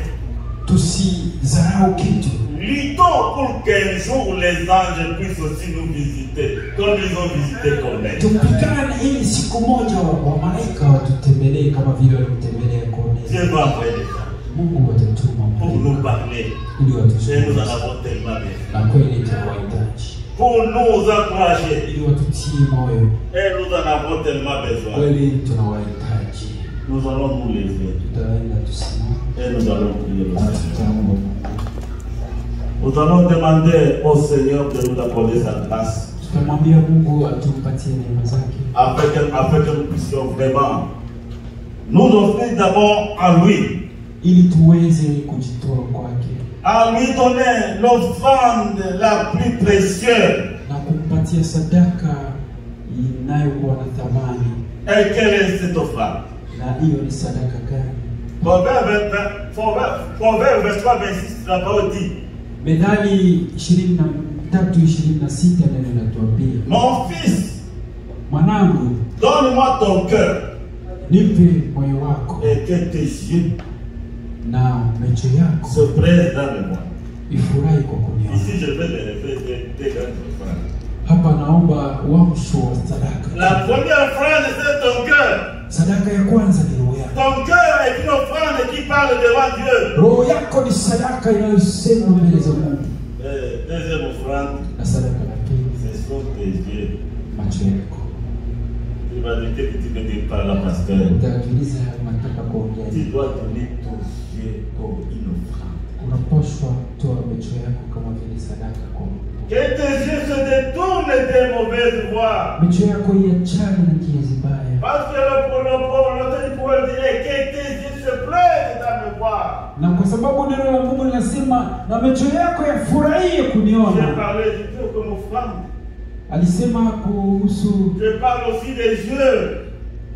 Tusidharau kitu. Luttons pour qu'un jour les anges puissent aussi nous visiter, comme ils ont visité Corneille. Tupigane ili siku moja wa malaika watutembelee kama vile walimtembelea Corneille. Dieu va envoyer les anges Mungu watatuma pour nous parler. ili Et nous en watusaidie. avons tellement besoin. Na kweli tunawahitaji Pour nous encourager. ili watutie moyo. Et nous en avons tellement besoin. Kweli tunawahitaji. Nous allons nous lever. Tutaenda tusimame Et nous allons prier le na Seigneur. tutaomba Mungu. Nous allons demander au Seigneur de nous accorder sa grâce. Tutamwambia Mungu atumpatie neema zake Afin que nous puissions vraiment nous offrir d'abord à lui. ili tuweze kujitoa kwake À lui donner l'offrande la plus précieuse. na kumpatia sadaka inayokuwa na thamani. Et quelle est cette offrande? Na hiyo ni sadaka gani? Proverbe 23-26, la parole dit: Methali 23:26 neno linatuambia, Mon fils, mwanangu, donne-moi ton cœur nipe moyo wako et que tes yeux na macho yako se pressent dans le moi. ifurahi kwa kuniona. Ici, je vais les référer des grandes offrandes. Hapa naomba uamsho wa sadaka. La première offrande, c'est ton cœur. Sadaka ya kwanza ni roho yako. Ton cœur est une offrande qui parle devant Dieu. Roho yako ni sadaka inayosema mbele za Mungu. Deuxième offrande, Na sadaka la pili, ce sont tes yeux. macho yako. Tu vas dire que tu ne dis pas la pasteur. Utajiuliza nataka kuongea Tu nini? dois donner tes yeux comme une offrande. Unapaswa toa macho yako kama vile sadaka kwa Mungu. Que tes yeux se détournent des mauvaises voies. Macho yako iachane na njia zibaya. Parce que l'auteur du proverbe dit que tes yeux se plaisent dans me voir. Na kwa sababu neno la Mungu linasema na macho yako yafurahie J'ai kuniona. parlé du Dieu comme offrande. Alisema kuhusu, Je parle aussi des yeux.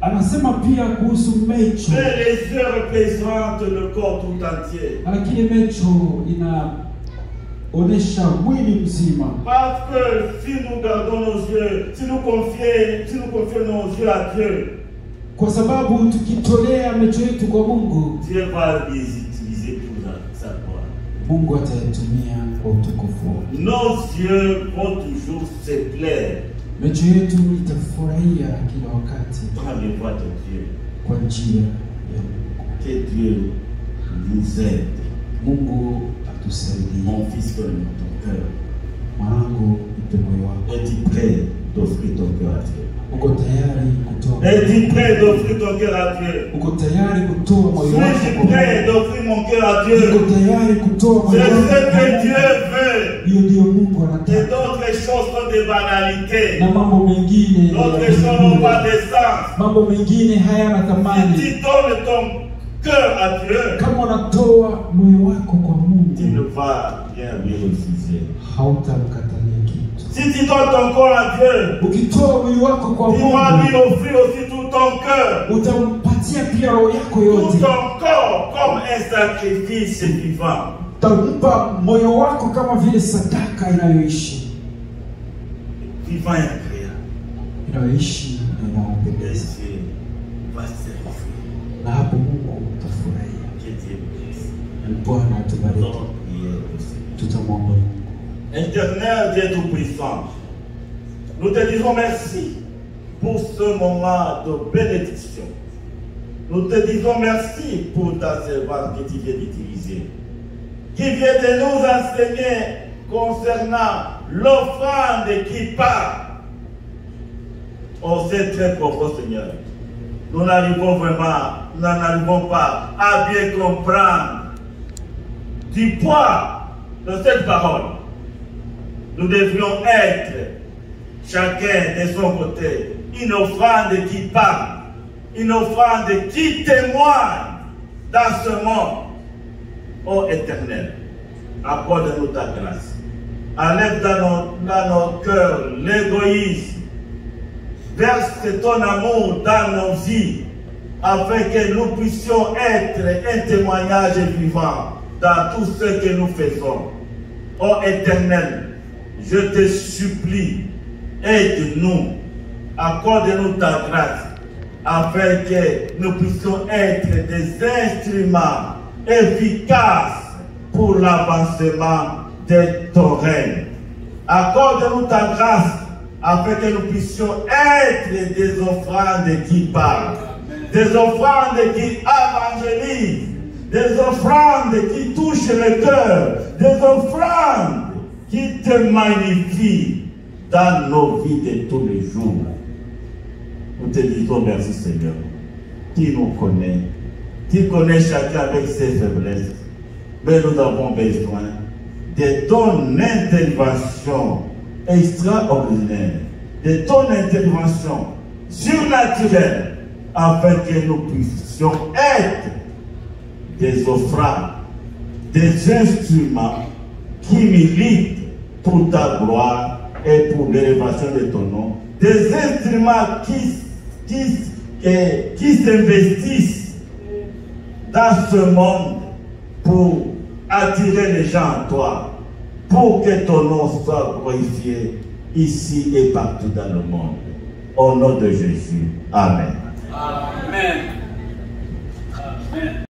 anasema pia kuhusu macho. Mais les yeux représentent le corps tout entier. Lakini macho inaonesha mwili mzima. Parce que si nous gardons nos yeux, si nous confions nos yeux à Dieu, Kwa sababu tukitolea macho yetu kwa Mungu, Dieu va les utiliser pour sa gloire. Mungu atayatumia kwa utukufu wake. Nos yeux vont toujours se plaire Macho yetu itafurahia kila wakati par les voies de Dieu. kwa njia ya Mungu. Que Dieu nous aide. Mungu atusaidie. Mon fils, donne ton cœur. Mwanangu, nipe moyo wako. Es-tu prêt d'offrir ton cœur à Dieu? Uko tayari kutoa? Es-tu prêt d'offrir ton cœur à Dieu? Uko tayari kutoa moyo wako Suis-je kwa prêt Mungu? d'offrir mon cœur à Uko Dieu? tayari kutoa moyo C'est wako ce kwa que Mungu? Dieu veut. Hiyo ndio Mungu Et anataka. d'autres choses sont des banalités. Na mambo mengine ya D'autres choses n'ont pas dunia, de sens. mambo mengine hayana Si thamani. tu donnes ton cœur à Dieu, Kama unatoa moyo wako kwa tu ne Mungu, vas rien lui refuser. hautamkatalia kitu. Si tu donnes ton corps à Dieu, Ukitoa mwili wako kwa tu vas lui Mungu, offrir aussi tout ton cœur. utampatia pia roho yako Tout yote. ton corps comme un sacrifice vivant. Utampa moyo wako kama vile sadaka inayoishi, Vivant et agréable. inayoishi na Et inaompendeza. Dieu va servir. Na hapo Mungu utafurahia. Que Dieu bénisse. Bwana atubariki. Donc, prière au Seigneur. Tutamwomba Mungu. Éternel Dieu Tout-Puissant, nous te disons merci pour ce moment de bénédiction. Nous te disons merci pour ta servante que tu viens d'utiliser, qui vient de nous enseigner concernant l'offrande qui part. Oh, c'est très profond, Seigneur. Nous n'arrivons pas à bien comprendre du poids de cette parole. Nous devrions être, chacun de son côté, une offrande qui parle, une offrande qui témoigne dans ce monde ô Éternel, accorde-nous ta grâce. Enlève dans nos cœurs l'égoïsme. Verse ton amour dans nos vies, afin que nous puissions être un témoignage vivant dans tout ce que nous faisons. Ô Éternel, je te supplie, aide-nous, accorde-nous ta grâce, afin que nous puissions être des instruments efficaces pour l'avancement de ton règne. Accorde-nous ta grâce, afin que nous puissions être des offrandes qui parlent, des offrandes qui évangélisent, des offrandes qui touchent le cœur, des offrandes qui te magnifient dans nos vies de tous les jours. Nous te disons merci Seigneur, qui nous connaît, qui connaît chacun avec ses faiblesses, mais nous avons besoin de ton intervention extraordinaire, de ton intervention surnaturelle, afin que nous puissions être des offrandes, des instruments qui militent pour ta gloire et pour l'élévation de ton nom, des instruments qui s'investissent dans ce monde pour attirer les gens à toi, pour que ton nom soit glorifié ici et partout dans le monde. Au nom de Jésus. Amen. Amen.